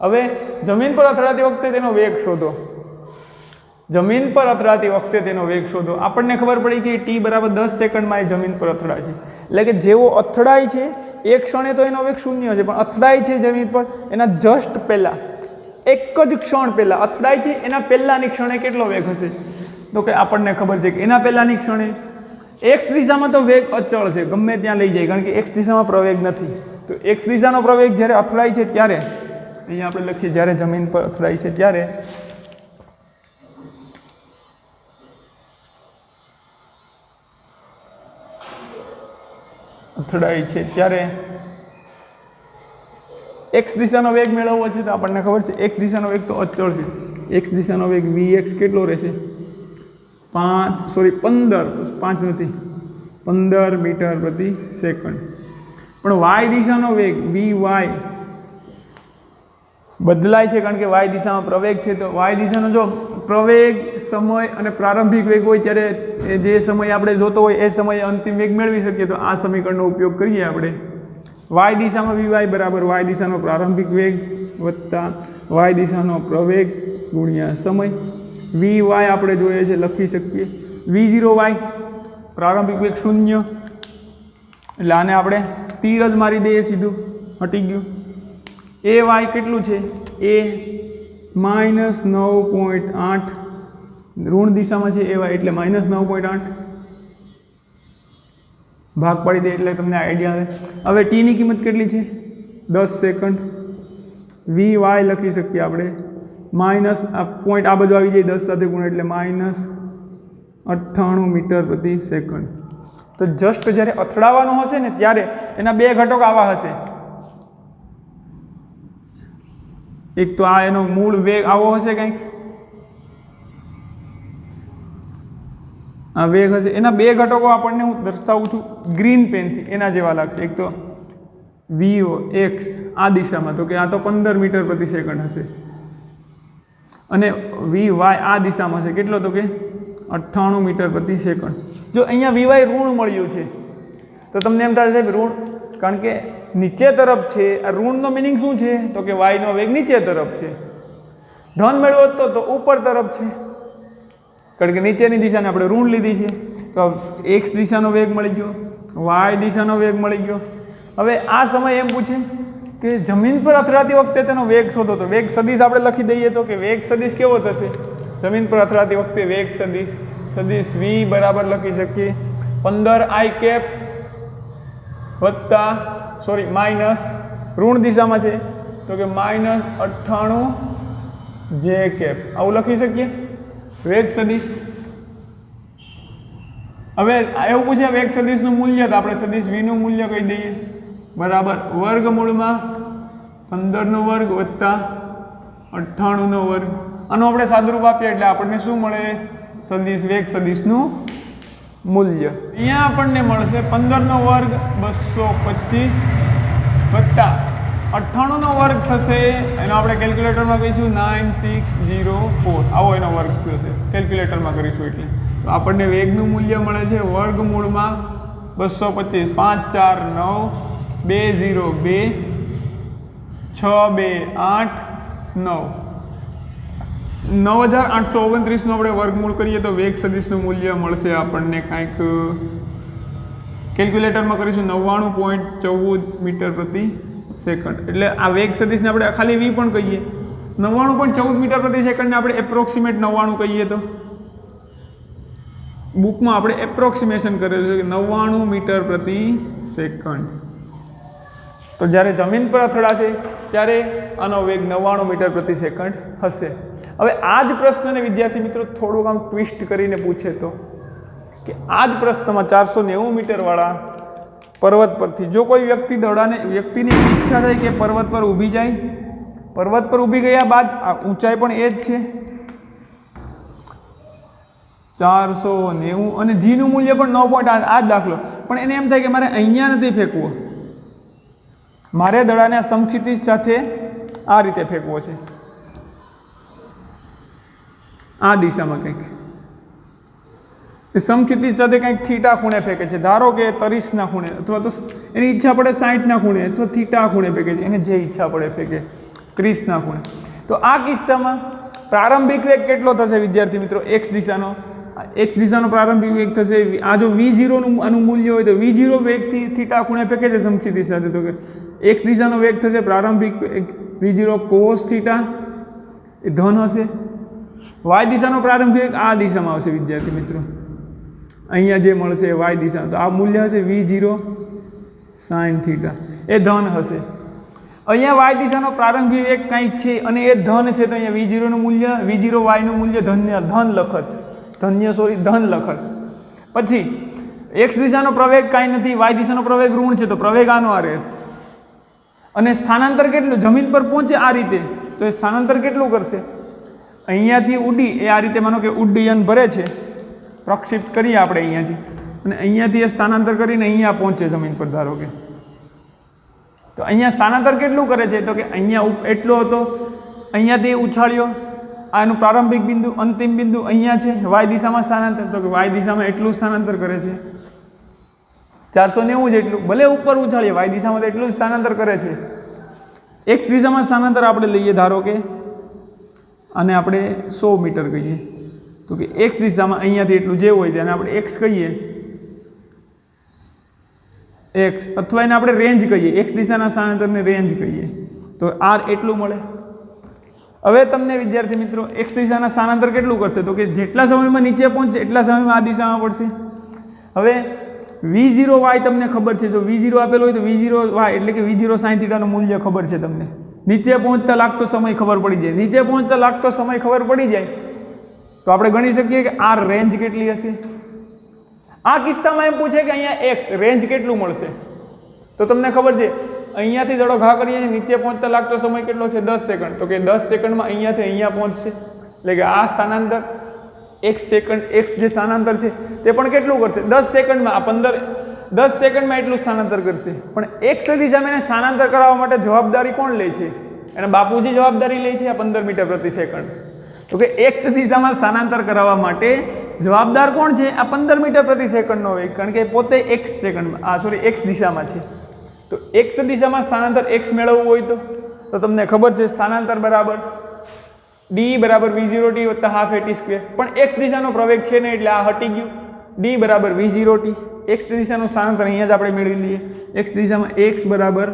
હવે જમીન પર અથડાતી વખતે તેનો વેગ શોધો. જમીન પર અથડાતી વખતે તેનો વેગ શોધો. આપણને ખબર પડી કે ટી બરાબર 10 સેકન્ડમાં એ જમીન પર અથડાય છે, એટલે કે જેવો અથડાય છે એક ક્ષણે તો એનો વેગ 0 છે, પણ અથડાય છે જમીન પર એના જસ્ટ પહેલાં, એક જ ક્ષણ પહેલાં અથડાય છે એના પહેલાંની ક્ષણે કેટલો વેગ હશે? તો કે આપણને ખબર છે કે એના પહેલાંની ક્ષણે X દિશામાં તો વેગ અચળ છે, ગમે ત્યાં લઈ જાય, કારણ કે X દિશામાં પ્રવેગ નથી. તો X દિશાનો પ્રવેગ જ્યારે અથડાય છે ત્યારે, અહીંયા આપણે લખીએ જ્યારે જમીન પર અથડાય છે ત્યારે X દિશાનો વેગ મેળવવો છે તો આપણને ખબર છે X દિશાનો વેગ તો અચળ છે. X દિશાનો વેગ Vx કેટલો રહેશે? 15 મીટર પ્રતિ સેકન્ડ. પણ Y દિશાનો વેગ Vy બદલાય છે, કારણ કે Y દિશામાં પ્રવેગ છે. તો Y દિશાનો જો પ્રવેગ, સમય અને પ્રારંભિક વેગ હોય ત્યારે જે સમય આપણે જોતો હોય એ સમયે અંતિમ વેગ મેળવી શકીએ. તો આ સમીકરણનો ઉપયોગ કરીએ આપણે. Y દિશામાં Vy બરાબર Y દિશાનો પ્રારંભિક વેગ વત્તા વાય દિશાનો પ્રવેગ ગુણ્યા સમય વી વાય આપણે જોઈએ છે લખી શકીએ V0 વાય પ્રારંભિક વેગ 0 એટલે આને આપણે તીર જ મારી દઈએ સીધું હટી ગયું એ વાય કેટલું છે એ -9.8 ઋણ દિશામાં છે એ વાય એટલે -9.8 ભાગ પાડી દે એટલે તમને આઈડિયા આવે હવે ટીની કિંમત કેટલી છે 10 સેકન્ડ વી વાય લખી શકીએ આપણે માઇનસ આ પોઈન્ટ આ બધું આવી જાય 10 સાથે ગુણ એટલે -98 મીટર પ્રતિ સેકન્ડ તો જસ્ટ જ્યારે અથડાવવાનું હશે ને ત્યારે એના બે ઘટક આવા હશે એક તો આ એનો મૂળ વેગ આવો હશે કંઈક આ વેગ હશે એના બે ઘટકો આપણને હું દર્શાવું છું ગ્રીન પેનથી એના જેવા લાગશે એક તો Vx આ દિશામાં તો કે આ તો 15 મીટર પ્રતિ સેકન્ડ હશે અને Vy આ દિશામાં છે કેટલો તો કે 98 મીટર પ્રતિ સેકન્ડ જો અહીંયા Vy ઋણ મળ્યું છે તો તમને એમ થાય છે ઋણ કારણ કે નીચે તરફ છે આ ઋણનો મિનિંગ શું છે તો કે y નો વેગ નીચે તરફ છે ધન મેળવો તો ઉપર તરફ છે કારણ કે નીચેની દિશાને આપણે ઋણ લીધી છે તો x દિશાનો વેગ મળી ગયો y દિશાનો વેગ મળી ગયો હવે આ સમય એમ પૂછે કે જમીન પર અથડાતી વખતે તેનો વેગ શોધો તો વેગ સદિશ આપણે લખી દઈએ તો કે વેગ સદિશ કેવો થશે જમીન પર અથડાતી વખતે વેગ સદિશ v બરાબર લખી શકીએ 15 i કેપ વત્તા માઇનસ ઋણ દિશામાં છે તો કે -98 j કેપ આવું લખી શકીએ વેગ સદિશ હવે એવું પૂછે વેગ સદિશનું મૂલ્ય તો આપણે સદિશ v નું મૂલ્ય કહી દઈએ બરાબર વર્ગમૂળમાં 15 નો વર્ગ વત્તા 98 નો વર્ગ આનો આપણે સાદુરૂપ આપીએ એટલે આપણને શું મળે સદિશ વેગ સદિશનું મૂલ્ય અહીંયા આપણને મળશે 15 નો વર્ગ 225 વત્તા 98 નો વર્ગ થશે એનો આપણે કેલ્ક્યુલેટરમાં કહીશું 9604 આવો એનો વર્ગ થશે કેલ્ક્યુલેટરમાં કરીશું એટલે તો આપણને વેગનું મૂલ્ય મળે છે વર્ગમૂળમાં 225 5 4 9 202 628 9 9829 નું આપણે વર્ગમૂળ કરીએ તો વેગ સદિશનું મૂલ્ય મળશે આપણને કાંઈક કેલ્ક્યુલેટરમાં કરીશું 99.14 મીટર પ્રતિ સેકન્ડ એટલે આ વેગ સદિશને આપણે ખાલી v પણ કહીએ 99.14 મીટર પ્રતિ સેકન્ડને આપણે એપ્રોક્સિમેટ 99 કહીએ તો બુકમાં આપણે એપ્રોક્સિમેશન કરેલું છે કે 99 મીટર પ્રતિ સેકન્ડ તો જ્યારે જમીન પર અથડાશે ત્યારે આનો વેગ 99 મીટર પ્રતિ સેકન્ડ હશે હવે આ જ પ્રશ્નને વિદ્યાર્થી મિત્રો થોડુંક આમ ટ્વિસ્ટ કરીને પૂછે તો કે આ જ પ્રશ્નમાં 490 મીટરવાળા પર્વત પરથી જો કોઈ વ્યક્તિની ઈચ્છા થાય કે પર્વત પર ઊભી જાય પર્વત પર ઊભી ગયા બાદ આ ઊંચાઈ પણ એ જ છે 490 અને જીનું મૂલ્ય પણ 9.8 આ જ દાખલો પણ એને એમ થાય કે મારે અહીંયા નથી ફેંકવો મારે દડાને સમક્ષિતિજ સાથે આ રીતે ફેંકવો છે આ દિશામાં કંઈક સમક્ષિતિજ સાથે કંઈક થીટા ખૂણે ફેંકે છે ધારો કે 30 ના ખૂણે અથવા તો એની ઈચ્છા પડે 60 ના ખૂણે અથવા થીટા ખૂણે ફેંકે છે એને જે ઈચ્છા પડે ફેંકે 30 ના ખૂણે તો આ કિસ્સામાં પ્રારંભિક વેગ કેટલો થશે વિદ્યાર્થી મિત્રો x દિશાનો પ્રારંભિક વેગ થશે આ જો v0 નું આનું મૂલ્ય હોય તો v0 વેગથી થીટા ખૂણે ફેંકે છે સમક્ષિતિજ સાથે તો કે x દિશાનો વેગ થશે પ્રારંભિક v0 cos થીટા એ ધન હશે y દિશાનો પ્રારંભિક વેગ આ દિશામાં આવશે વિદ્યાર્થી મિત્રો અહીંયા જે મળશે y દિશા તો આ મૂલ્ય હશે v0 sin થીટા એ ધન હશે અહીંયા y દિશાનો પ્રારંભિક વેગ કંઈક છે અને એ ધન છે તો અહીંયા v0 નું મૂલ્ય v0 y નું મૂલ્ય ધન લખત પછી x દિશાનો પ્રવેગ કાંઈ નથી y દિશાનો પ્રવેગ ઋણ છે તો પ્રવેગ આનો આ રહે અને સ્થાનાંતર કેટલું જમીન પર પહોંચે આ રીતે તો એ સ્થાનાંતર કેટલું કરશે અહીંયાથી ઉડી એ આ રીતે માનો કે ઉડ્ડયન ભરે છે પ્રક્ષિપ્ત કરીએ આપણે અહીંયાથી અને અહીંયાથી એ સ્થાનાંતર કરીને અહીંયા પહોંચે જમીન પર ધારો કે તો અહીંયા સ્થાનાંતર કેટલું કરે છે તો કે અહીંયા એટલો હતો અહીંયાથી ઉછાળ્યો આનું પ્રારંભિક બિંદુ અંતિમ બિંદુ અહીંયા છે y દિશામાં સ્થાનાંતર તો કે y દિશામાં એટલું સ્થાનાંતર કરે છે 490 જેટલું ભલે ઉપર ઉછાળીએ y દિશામાં તો એટલું જ સ્થાનાંતર કરે છે એક્સ દિશામાં સ્થાનાંતર આપણે લઈએ, ધારો કે આને આપણે 100 મીટર કહીએ, તો કે એક્સ દિશામાં અહીંયાથી એટલું જે હોય તેને આપણે એક્સ કહીએ, એક્સ, અથવા એને આપણે રેન્જ કહીએ, એક્સ દિશાના સ્થાનાંતરને રેન્જ કહીએ, તો આર એટલું મળે. હવે તમને વિદ્યાર્થી મિત્રો એક્સ દિશાના સ્થાનાંતર કેટલું કરશે, તો કે જેટલા સમયમાં નીચે પહોંચે એટલા સમયમાં આ દિશામાં પડશે. હવે V0y તમને ખબર છે, જો V0 આપેલો હોય તો V0y એટલે કે V0 sin θ નું મૂલ્ય ખબર છે તમને. નીચે પહોંચતા લાગતો સમય ખબર પડી જાય. નીચે પહોંચતા લાગતો સમય ખબર પડી જાય તો આપણે ગણી શકીએ કે આ રેન્જ કેટલી હશે. આ કિસ્સામાં એમ પૂછે કે અહીંયા એક્સ રેન્જ કેટલું મળશે, તો તમને ખબર છે અહીંયાથી દડો ઘા કરીએ છીએ, નીચે પહોંચતા લાગતો સમય કેટલો છે 10 સેકન્ડ, તો કે 10 સેકન્ડમાં અહીંયાથી અહીંયા પહોંચશે, એટલે કે આ સ્થાનાંતર એક્સ જે સ્થાનાંતર છે તે પણ કેટલું કરશે 10 સેકન્ડમાં, આ 10 સેકન્ડમાં એટલું સ્થાનાંતર કરશે. પણ એક્સ દિશામાં એને સ્થાનાંતર કરાવવા માટે જવાબદારી કોણ લે છે, એના બાપુજી જવાબદારી લે છે આ 15 મીટર પ્રતિ સેકન્ડ. તો કે એક્સ દિશામાં સ્થાનાંતર કરાવવા માટે જવાબદાર કોણ છે, આ 15 મીટર પ્રતિ સેકન્ડનો વેગ, કારણ કે પોતે એક્સ દિશામાં છે. તો એક્સ દિશામાં સ્થાનાંતર એક્સ મેળવવું હોય તો તમને ખબર છે સ્થાનાંતર બરાબર ડી બરાબર V0t વત્તા હાફ at સ્ક્વેર, પણ એક્સ દિશાનો પ્રવેગ છે ને એટલે આ હટી ગયું. ડી બરાબર V0t, એક્સ દિશાનું સ્થાનાંતર અહીંયા જ આપણે મેળવી લઈએ. એક્સ દિશામાં એક્સ બરાબર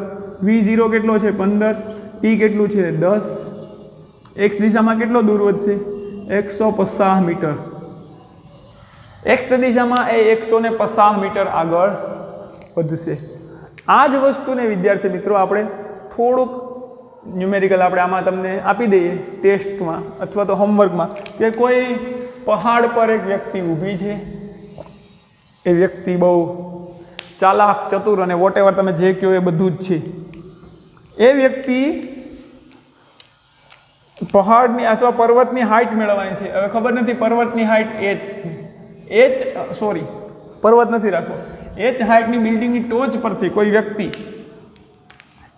V0 કેટલો છે 15, ટી કેટલું છે 10, એક્સ દિશામાં કેટલો દૂર વધશે 150 મીટર. એક્સ દિશામાં એ 150 મીટર આગળ વધશે. આ જ વસ્તુને વિદ્યાર્થી મિત્રો આપણે થોડુંક ન્યુમેરિકલ આપણે આમાં તમને આપી દઈએ ટેસ્ટમાં અથવા તો હોમવર્કમાં, કે કોઈ પહાડ પર એક વ્યક્તિ ઊભી છે, એ વ્યક્તિ બહુ ચાલાક ચતુર અને વોટ એવર તમે જે કહો એ બધું જ છે. એ વ્યક્તિ પહાડની અથવા પર્વતની હાઇટ મેળવવાની છે. હવે ખબર નથી પર્વતની હાઇટ પર્વત નથી રાખવો, એચ હાઇટની બિલ્ડિંગની ટોચ પરથી કોઈ વ્યક્તિ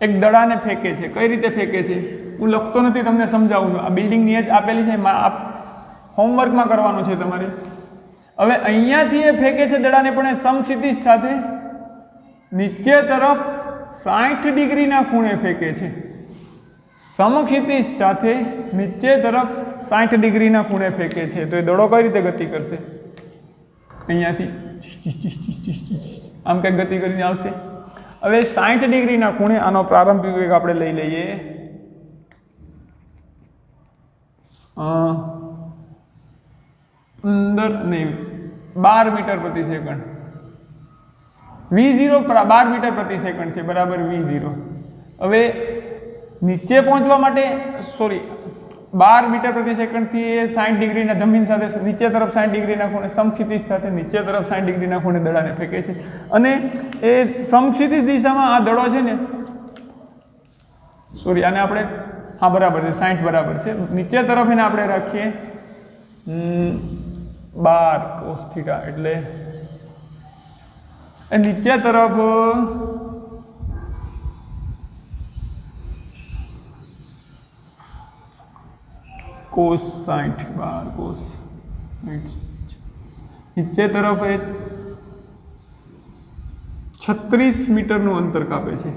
એક દડાને ફેંકે છે. કઈ રીતે ફેંકે છે હું લખતો નથી, તમને સમજાવું છું. આ બિલ્ડિંગની એજ આપેલી છે, હોમવર્કમાં કરવાનું છે તમારે. હવે અહીંયાથી એ ફેંકે છે દડાને, પણ એ સમક્ષિતિજ સાથે નીચે તરફ 60 ડિગ્રીના ખૂણે ફેંકે છે. સમક્ષિતિજ સાથે નીચે તરફ 60 ડિગ્રીના ખૂણે ફેંકે છે. તો એ દડો કઈ રીતે ગતિ કરશે, અહીંયાથી આમ કંઈક ગતિ કરીને આવશે. હવે 60 ડિગ્રીના ખૂણે આનો પ્રારંભિક વેગ આપણે લઈ લઈએ 12 મીટર પ્રતિ સેકન્ડ. V0 12 મીટર પ્રતિ સેકન્ડ છે બરાબર V0. હવે નીચે પહોંચવા માટે 12 મીટર પ્રતિ સેકન્ડથી એ 60 ડિગ્રીના જમીન સાથે નીચે તરફ 60 ડિગ્રીના ખૂણે સમક્ષિતિજ સાથે નીચે તરફ 60 ડિગ્રીના ખૂણે દડાને ફેંકે છે. અને એ સમક્ષિતિજ દિશામાં આ દડો છે ને આને આપણે બરાબર છે 60 બરાબર છે. નીચે તરફ એને આપણે રાખીએ 12 cos θ, એટલે એ નીચે તરફ cos 60 12 cos 60 નીચે તરફ એ 36 મીટરનું અંતર કાપે છે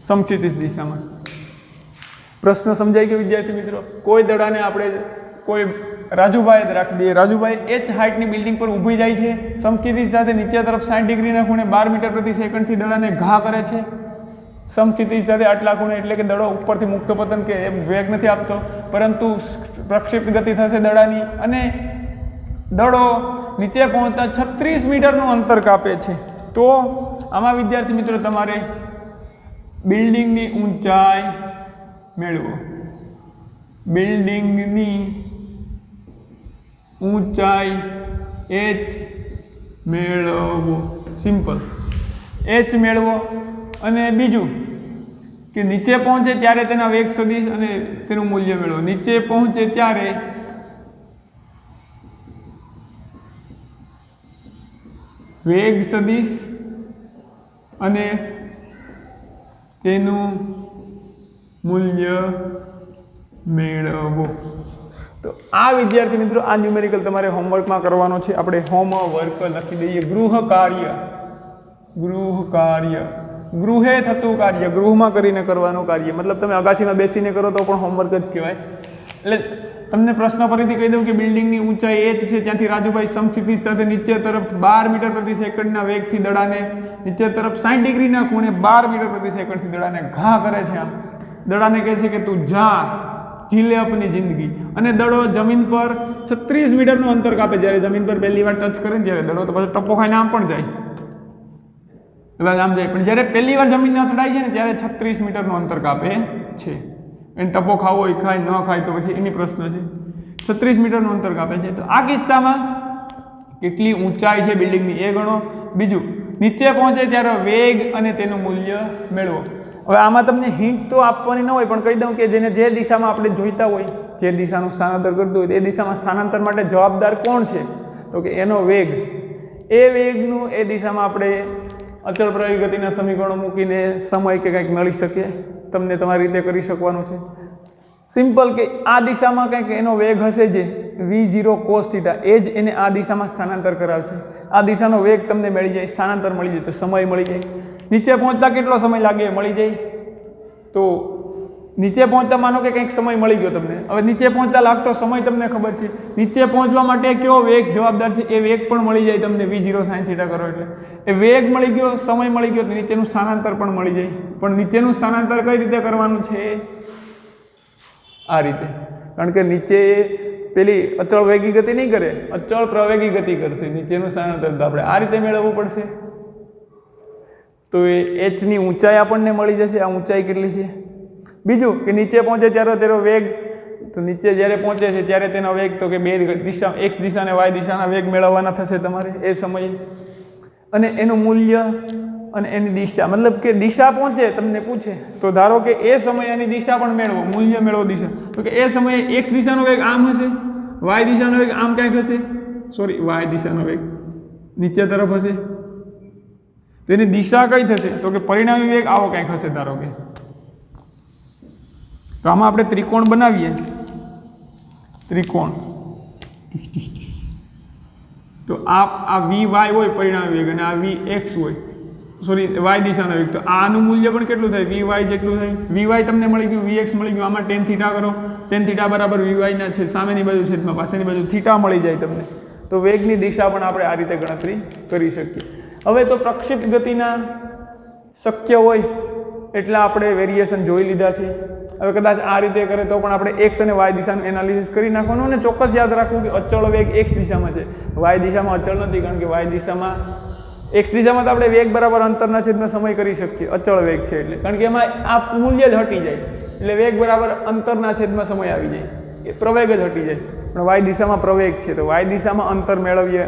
સમક્ષિતિજ દિશામાં. પ્રશ્ન સમજાઈ ગયો વિદ્યાર્થી મિત્રો? કોઈ દડાને આપણે કોઈ રાજુભાઈ રાખી દઈએ. રાજુભાઈ એચ હાઇટની બિલ્ડિંગ પર ઊભી જાય છે, સમક્ષિતિજ સાથે નીચે તરફ 60 ડિગ્રીના ખૂણે 12 મીટર પ્રતિ સેકન્ડથી દડાને ઘા કરે છે. સમક્ષિતિજ સાથે આટલા ખૂણે, એટલે કે દડો ઉપરથી મુક્ત પતન કે વેગ નથી આપતો, પરંતુ પ્રક્ષેપિત ગતિ થશે દડાની, અને દડો નીચે પહોંચતા 36 મીટરનું અંતર કાપે છે. તો આમાં વિદ્યાર્થી મિત્રો તમારે બિલ્ડિંગની ઊંચાઈ મેળવો. બિલ્ડિંગની ઊંચાઈ h મેળવો. સિમ્પલ, h મેળવો. અને બીજું કે નીચે પહોંચે ત્યારે તેના વેગ સદિશ અને તેનું મૂલ્ય મેળવો. નીચે પહોંચે ત્યારે વેગ સદિશ અને તેનું મૂલ્ય મેળવો. તો આ વિદ્યાર્થી મિત્રો આ ન્યુમેરિકલ તમારે હોમવર્કમાં કરવાનો છે. આપણે હોમવર્ક લખી દઈએ. ગૃહ કાર્ય ગૃહે થતું કાર્ય, ગૃહમાં કરીને કરવાનું કાર્ય, મતલબ તમે અગાસીમાં બેસીને કરો તો પણ હોમવર્ક જ કહેવાય. એટલે તમને પ્રશ્ન ફરીથી કહી દઉં કે બિલ્ડિંગની ઊંચાઈ h છે, ત્યાંથી રાજુભાઈ સમક્ષિતિજ સાથે નીચે તરફ 12 મીટર પ્રતિ સેકન્ડના વેગથી દડાને નીચે તરફ 60 ડિગ્રીના ખૂણે 12 મીટર પ્રતિ સેકન્ડથી દડાને ઘા કરે છે. આમ દડાને કહે છે કે તું જા, જીલે અપની જિંદગી. અને દડો જમીન પર 36 મીટરનું અંતર કાપે. જ્યારે જમીન પર પહેલી વાર ટચ કરે ને ત્યારે દડો તો પછી ટપ્પો ખાઈને આમ પણ જાય, એટલે આમ જાય. પણ જ્યારે પહેલી વાર જમીનને અથડાય છે ને ત્યારે 36 મીટરનું અંતર કાપે છે. એને ટપ્પો ખાવો હોય ખાય, ન ખાય તો પછી એની પ્રશ્ન છે. 36 મીટરનું અંતર કાપે છે. તો આ કિસ્સામાં કેટલી ઊંચાઈ છે બિલ્ડિંગની એ ગણો. બીજું, નીચે પહોંચે ત્યારે વેગ અને તેનું મૂલ્ય મેળવો. હવે આમાં તમને હિન્ટ તો આપવાની ન હોય, પણ કહી દઉં કે જેને જે દિશામાં આપણે જોઈતા હોય, જે દિશાનું સ્થાનાંતર કરતું હોય એ દિશામાં સ્થાનાંતર માટે જવાબદાર કોણ છે? તો કે એનો વેગ. એ વેગનું એ દિશામાં આપણે અચળ પ્રવાહી ગતિના સમીકરણો મૂકીને સમય કે કંઈક મળી શકે. તમને તમારી રીતે કરી શકવાનું છે. સિમ્પલ કે આ દિશામાં કંઈક એનો વેગ હશે જે v0 cos θ, એ જ એને આ દિશામાં સ્થાનાંતર કરાવશે. આ દિશાનો વેગ તમને મળી જાય, સ્થાનાંતર મળી જાય તો સમય મળી જાય. નીચે પહોંચતા કેટલો સમય લાગે મળી જાય. તો નીચે પહોંચતા માનો કે કંઈક સમય મળી ગયો તમને. હવે નીચે પહોંચતા લાગતો સમય તમને ખબર છે. નીચે પહોંચવા માટે કયો વેગ જવાબદાર છે એ વેગ પણ મળી જાય તમને v0 sin θ કરો એટલે. એ વેગ મળી ગયો, સમય મળી ગયો, નીચેનું સ્થાનાંતર પણ મળી જાય. પણ નીચેનું સ્થાનાંતર કઈ રીતે કરવાનું છે? આ રીતે. કારણ કે નીચે પેલી અચળ વેગી ગતિ નહીં કરે, અચળ પ્રવેગી ગતિ કરશે. નીચેનું સ્થાનાંતર આપણે આ રીતે મેળવવું પડશે. તો એ એચની ઊંચાઈ આપણને મળી જશે. આ ઊંચાઈ કેટલી છે? બીજું કે નીચે પહોંચે ત્યારે તેનો વેગ, તો નીચે જ્યારે પહોંચે છે ત્યારે તેનો વેગ તો કે બે દિશા, x દિશા અને y દિશાના વેગ મેળવવાના થશે તમારે એ સમયે. અને એનું મૂલ્ય અને એની દિશા, મતલબ કે દિશા પહોંચે તમને પૂછે તો ધારો કે એ સમયે એની દિશા પણ મેળવો, મૂલ્ય મેળવો દિશા. તો કે એ સમયે x દિશાનો વેગ આમ હશે, y દિશાનો વેગ આમ ક્યાંક હશે, સોરી y દિશાનો વેગ નીચે તરફ હશે. તો એની દિશા કઈ થશે? તો કે પરિણામી વેગ આવો ક્યાંક હશે ધારો કે. તો આમાં આપણે ત્રિકોણ બનાવીએ. ત્રિકોણ તો આ vy હોય પરિણામી વેગ અને આ vx હોય, સોરી y દિશાનો વેગ. તો આનું મૂલ્ય પણ કેટલું થાય? vy જેટલું થાય. vy તમને મળી ગયું, vx મળી ગયું. આમાં tan θ કરો, tan θ બરાબર vy ના છે, સામેની બાજુ છેદમાં પાછળની બાજુ θ મળી જાય તમને. તો વેગની દિશા પણ આપણે આ રીતે ગણતરી કરી શકીએ. હવે તો પ્રક્ષિપ્ત ગતિના શક્ય હોય એટલા આપણે વેરિએશન જોઈ લીધા છે. હવે કદાચ આ રીતે કરે તો પણ આપણે x અને y દિશાનું એનાલિસિસ કરી નાખવાનું. અને ચોક્કસ યાદ રાખવું કે અચળ વેગ x દિશામાં છે, y દિશામાં અચળ નથી. કારણ કે y દિશામાં, x દિશામાં તો આપણે વેગ બરાબર અંતરના છેદમાં સમય કરી શકીએ, અચળ વેગ છે એટલે. કારણ કે એમાં આ મૂલ્ય જ હટી જાય, એટલે વેગ બરાબર અંતરના છેદમાં સમય આવી જાય, એ પ્રવેગ જ હટી જાય. પણ y દિશામાં પ્રવેગ છે, તો y દિશામાં અંતર મેળવીએ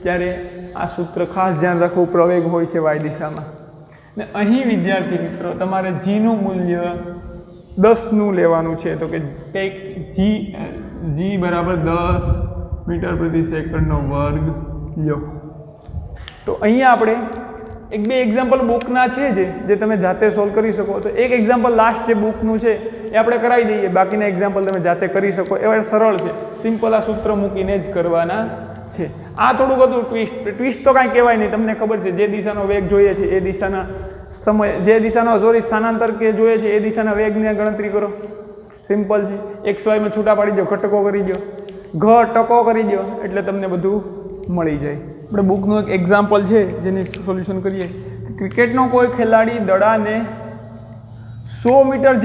ત્યારે આ સૂત્ર ખાસ ધ્યાન રાખવું, પ્રવેગ હોય છે y દિશામાં. ને અહીં વિદ્યાર્થી મિત્રો તમારે g નું મૂલ્ય 10નું લેવાનું છે. તો કે g બરાબર 10 મીટર પ્રતિ સેકન્ડનો વર્ગ લ્યો. તો અહીંયા આપણે એક બે એક્ઝામ્પલ બુકના છે જે તમે જાતે સોલ્વ કરી શકો. તો એક એક્ઝામ્પલ લાસ્ટ જે બુકનું છે એ આપણે કરાવી દઈએ, બાકીના એક્ઝામ્પલ તમે જાતે કરી શકો. એવા સરળ છે, સિમ્પલ આ સૂત્ર મૂકીને જ કરવાના છે. આ થોડુંક હતું ટ્વિસ્ટ તો કાંઈ કહેવાય નહીં, તમને ખબર છે જે દિશાનો વેગ જોઈએ છે એ દિશાના સમય, જે દિશાનો સ્થાનાંતર કે જોઈએ છે એ દિશાના વેગની ગણતરી કરો. સિમ્પલ છે. x y માં છૂટા પાડી દો, ઘટકો કરી દો, ઘટકો કરી દો એટલે તમને બધું મળી જાય. આપણે બુકનું એક એક્ઝામ્પલ છે જેની સોલ્યુશન કરીએ. ક્રિકેટનો કોઈ ખેલાડી દડાને 100 મીટર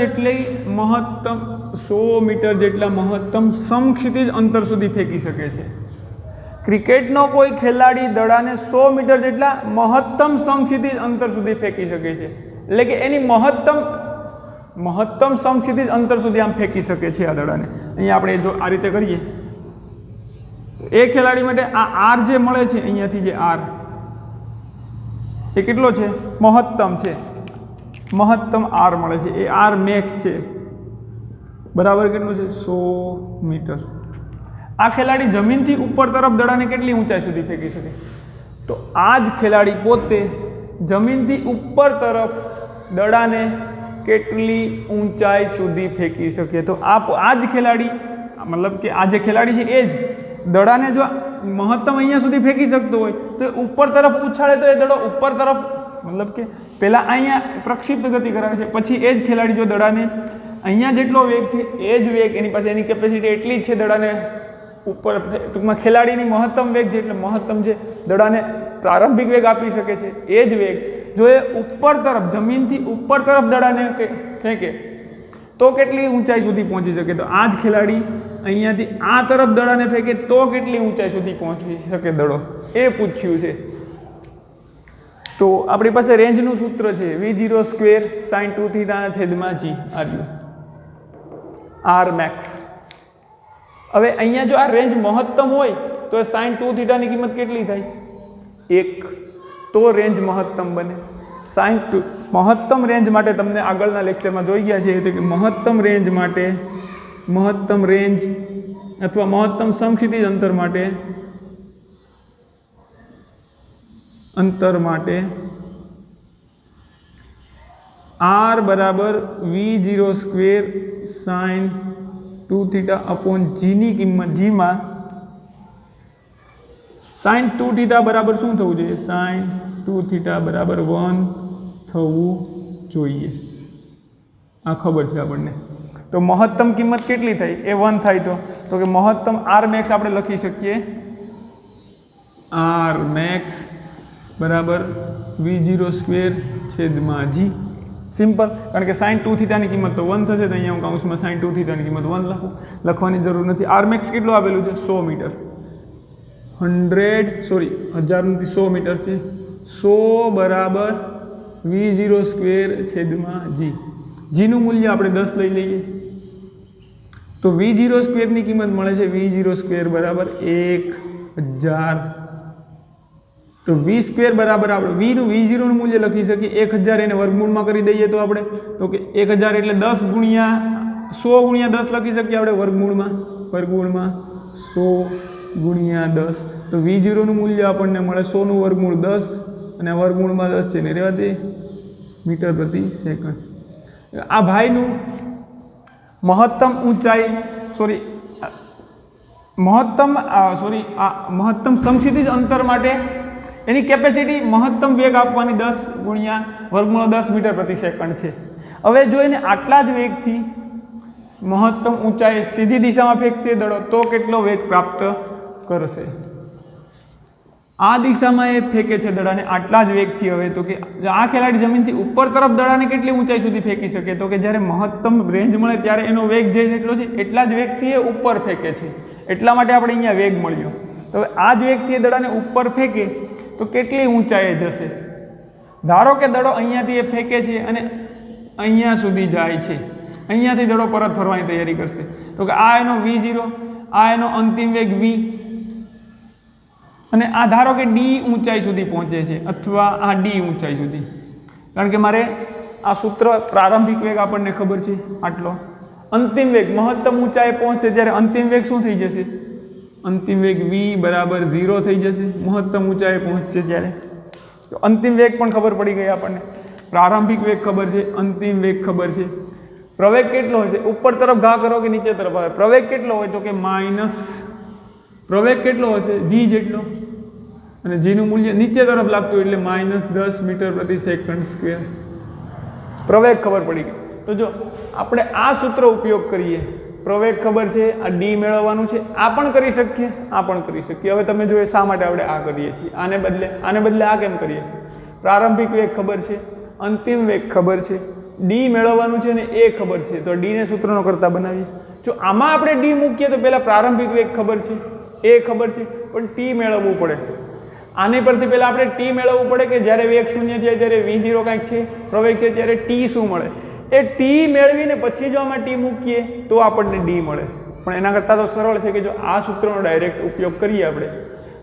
જેટલા મહત્તમ સમક્ષિતિજ અંતર સુધી ફેંકી શકે છે. ક્રિકેટનો કોઈ ખેલાડી દડાને 100 મીટર જેટલા મહત્તમ સમક્ષિતિજ અંતર સુધી ફેંકી શકે છે. એટલે કે એની મહત્તમ સમક્ષિતિજ અંતર સુધી આમ ફેંકી શકે છે આ દડાને. અહીંયા આપણે જો આ રીતે કરીએ, એ ખેલાડી માટે આ r જે મળે છે અહીંયાથી, જે r એ કેટલો છે? મહત્તમ છે. મહત્તમ r મળે છે, એ r મેક્સ છે, બરાબર કેટલું છે? 100 મીટર. આ ખેલાડી જમીનથી ઉપર તરફ દડાને કેટલી ઊંચાઈ સુધી ફેંકી શકે? તો આ જ ખેલાડી પોતે જમીનથી ઉપર તરફ દડાને કેટલી ઊંચાઈ સુધી ફેંકી શકે? તો આ જ ખેલાડી, મતલબ કે આ જે ખેલાડી છે એ જ દડાને જો મહત્તમ અહીંયા સુધી ફેંકી શકતો હોય તો ઉપર તરફ ઉછાળે તો એ દડો ઉપર તરફ મતલબ કે પહેલાં અહીંયા પ્રક્ષિપ્ત ગતિ કરાવે છે, પછી એ જ ખેલાડી જો દડાને અહીંયા જેટલો વેગ છે એ જ વેગ એની પાસે એની કેપેસિટી એટલી જ છે દડાને ઉપર ટૂંકમાં ખેલાડીની મહત્તમ વેગ છે એટલે મહત્તમ જે દડાને પ્રારંભિક વેગ આપી શકે છે એ જ વેગ જો એ ઉપર તરફ જમીનથી ઉપર તરફ દડાને ફેંકે તો કેટલી ઊંચાઈ સુધી પહોંચી શકે? તો આ જ ખેલાડી અહીંયાથી આ તરફ દડાને ફેંકે તો કેટલી ઊંચાઈ સુધી પહોંચી શકે દડો એ પૂછ્યું છે. તો આપણી પાસે રેન્જનું સૂત્ર છે v0 square sin 2θ / g R max. હવે અહીંયા જો આ રેન્જ મહત્તમ હોય તો sin 2θ ની કિંમત કેટલી થાય? 1. તો રેન્જ મહત્તમ બને. મહત્તમ રેન્જ માટે તમને આગળના લેક્ચરમાં જોઈ ગયા છે તો કે મહત્તમ રેન્જ માટે મહત્તમ રેન્જ અથવા મહત્તમ સમક્ષિતિજ અંતર માટે r બરાબર v0 square sin 2θ upon g ની કિંમત g માં sin 2θ બરાબર શું થવું જોઈએ? sin 2θ બરાબર 1 થવું જોઈએ. આ ખબર છે આપણને. તો મહત્તમ કિંમત કેટલી થઈ? એ 1 થાય તો કે મહત્તમ આર મેક્સ આપણે લખી શકીએ આર મેક્સ બરાબર v0 સ્ક્વેર છેદમાં g. સિમ્પલ, કારણ કે sin 2θ ની કિંમત તો 1 થશે તો અહીંયા હું કૌંસમાં sin 2θ ની કિંમત 1 લખવાની જરૂર નથી. આર મેક્સ કેટલું આપેલું છે? 100 મીટર. 1000 મીટર છે. 100 બરાબર v0 સ્ક્વેર છેદમાં g. જીનું મૂલ્ય આપણે 10 લઈ લઈએ તો v0 સ્ક્વેરની કિંમત મળે છે v0 સ્ક્વેર બરાબર 1000. તો v સ્ક્વેર બરાબર આપણે v0 નું મૂલ્ય લખી શકીએ 1000 એને વર્ગમૂળમાં કરી દઈએ તો આપણે તો કે 1000 એટલે 10 ગુણ્યા 100 ગુણ્યા 10 લખી શકીએ આપણે વર્ગમૂળમાં 100 ગુણ્યા 10 તો v0 નું મૂલ્ય આપણને મળે 100 નું વર્ગમૂળ 10 અને વર્ગમૂળમાં 10 છે ને રહેવા દે મીટર પ્રતિ સેકન્ડ. આ ભાઈનું મહત્તમ ઊંચાઈ મહત્તમ સમક્ષિતિજ અંતર માટે એની કેપેસિટી મહત્તમ વેગ આપવાની 10 ગુણ્યા વર્ગમૂળ 10 મીટર પ્રતિ સેકન્ડ છે. હવે જો એને આટલા જ વેગથી મહત્તમ ઊંચાઈ સીધી દિશામાં ફેંકશે દડો તો કેટલો વેગ પ્રાપ્ત કરશે? આ દિશામાં એ ફેંકે છે દડાને આટલા જ વેગથી. હવે તો કે આ ખેલાડી જમીનથી ઉપર તરફ દડાને કેટલી ઊંચાઈ સુધી ફેંકી શકે? તો કે જ્યારે મહત્તમ રેન્જ મળે ત્યારે એનો વેગ જે જેટલો છે એટલા જ વેગથી એ ઉપર ફેંકે છે, એટલા માટે આપણે અહીંયા વેગ મળ્યો. તો હવે આ જ વેગથી એ દડાને ઉપર ફેંકે તો કેટલી ઊંચાઈએ જશે? ધારો કે દડો અહીંયાથી એ ફેંકે છે અને અહીંયા સુધી જાય છે, અહીંયાથી દડો પરત ફરવાની તૈયારી કરશે તો કે આ એનો v0, આ એનો અંતિમ વેગ v અને આ ધારો કે d ઊંચાઈ સુધી પહોંચે છે અથવા આ d ઊંચાઈ સુધી. કારણ કે મારે આ સૂત્ર પ્રારંભિક વેગ આપણને ખબર છે આટલો. અંતિમ વેગ મહત્તમ ઊંચાઈ પહોંચે ત્યારે અંતિમ વેગ શું થઈ જશે? અંતિમ વેગ v બરાબર 0 થઈ જશે મહત્તમ ઊંચાઈ પહોંચશે ત્યારે. તો અંતિમ વેગ પણ ખબર પડી ગઈ આપણને, પ્રારંભિક વેગ ખબર છે, અંતિમ વેગ ખબર છે. પ્રવેગ કેટલો હશે? ઉપર તરફ ઘા કરો કે નીચે તરફ આવે? પ્રવેગ કેટલો હોય તો કે માઇનસ પ્રવેગ કેટલો હશે? g જેટલો અને g નું મૂલ્ય નીચે તરફ લાગતું એટલે -10 મીટર પ્રતિ સેકન્ડ સ્ક્વેર. પ્રવેગ ખબર પડી ગઈ. તો જો આપણે આ સૂત્ર ઉપયોગ કરીએ, પ્રવેગ ખબર છે, આ d મેળવવાનું છે, આ પણ કરી શકીએ, આ પણ કરી શકીએ. હવે તમે જો શા માટે આપણે આ કરીએ છીએ, આને બદલે આ કેમ કરીએ છીએ? પ્રારંભિક વેગ ખબર છે, અંતિમ વેગ ખબર છે, d મેળવવાનું છે અને એ ખબર છે તો d ને સૂત્રનો કરતા બનાવીએ. જો આમાં આપણે d મૂકીએ તો પહેલા પ્રારંભિક વેગ ખબર છે, એ ખબર છે, પણ t મેળવવું પડે. આની પરથી પહેલા આપણે t મેળવવું પડે કે જ્યારે વેગ 0 છે, જ્યારે v0 કાંઈક છે, પ્રવેગ છે, ત્યારે t શું મળે? એ t મેળવીને પછી જો આમાં t મૂકીએ તો આપણને d મળે. પણ એના કરતાં તો સરળ છે કે જો આ સૂત્રનો ડાયરેક્ટ ઉપયોગ કરીએ આપણે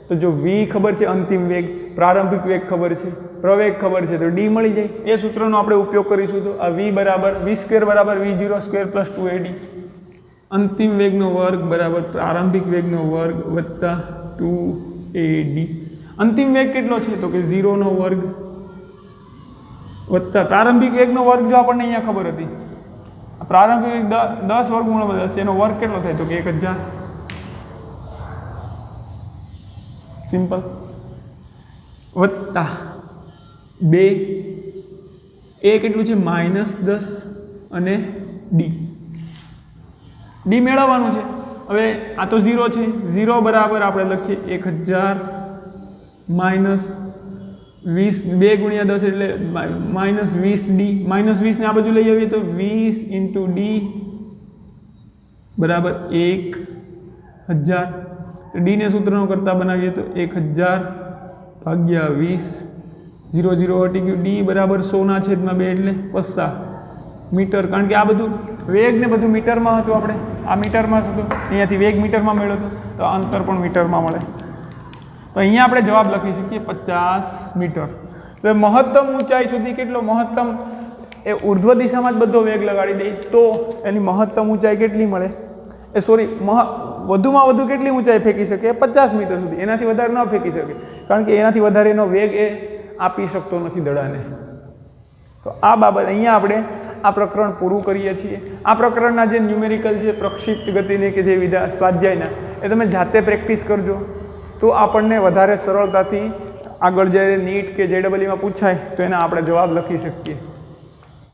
તો જો v ખબર છે અંતિમ વેગ, પ્રારંભિક વેગ ખબર છે, પ્રવેગ ખબર છે તો d મળી જાય. એ સૂત્રનો આપણે ઉપયોગ કરીશું તો આ v સ્ક્વેર બરાબર v0 સ્ક્વેર પ્લસ 2ad અંતિમ વેગનો વર્ગ બરાબર પ્રારંભિક વેગનો વર્ગ વત્તા 2ad. અંતિમ વેગ કેટલો છે તો કે 0 નો વર્ગ વત્તા પ્રારંભિક વેગનો વર્ગ જો આપણને અહીંયા ખબર હતી, પ્રારંભિક વેગ 10 વર્ગમૂળ 10 છે, એનો વર્ગ કેટલો થાય તો કે 1000. સિમ્પલ. વત્તા 2 એ કેટલું છે -10 અને ડી મેળવવાનું છે। હવે આ તો 0 છે, 0 બરાબર આપણે લખીએ 1000 -20 2 × 10 એટલે -20D -20 ને આ બાજુ લઈ આવીએ તો 20 × D બરાબર 1000। તો ડી ને સૂત્રનો કરતા બનાવીએ તો 1000 ભાગ્યા 20 0 0 હટી ગયું। ડી બરાબર 100/2 એટલે 50 મીટર, કારણ કે આ બધું વેગ ને બધું મીટરમાં હતું, આપણે આ મીટરમાં હતું, અહીંયાથી વેગ મીટરમાં મળ્યો હતો, તો અંતર પણ મીટરમાં મળે। તો અહીંયા આપણે જવાબ લખી શકીએ 50 મીટર। તો મહત્તમ ઊંચાઈ સુધી કેટલો, મહત્તમ એ ઉર્ધ્વ દિશામાં જ બધો વેગ લગાડી દે તો એની મહત્તમ ઊંચાઈ કેટલી મળે, વધુમાં વધુ કેટલી ઊંચાઈ ફેંકી શકે, 50 મીટર સુધી, એનાથી વધારે ન ફેંકી શકે, કારણ કે એનાથી વધારે એનો વેગ એ આપી શકતો નથી દડાને। તો આ બાબત અહીંયા આપણે આ પ્રકરણ પૂરું કરીએ છીએ। આ પ્રકરણના જે ન્યુમેરિકલ છે પ્રક્ષિપ્ત ગતિને કે જે વિધા સ્વાધ્યાયના એ તમે જાતે પ્રેક્ટિસ કરજો, તો આપણને વધારે સરળતાથી આગળ જ્યારે નીટ કે JEE માં પૂછાય તો એના આપણે જવાબ લખી શકીએ।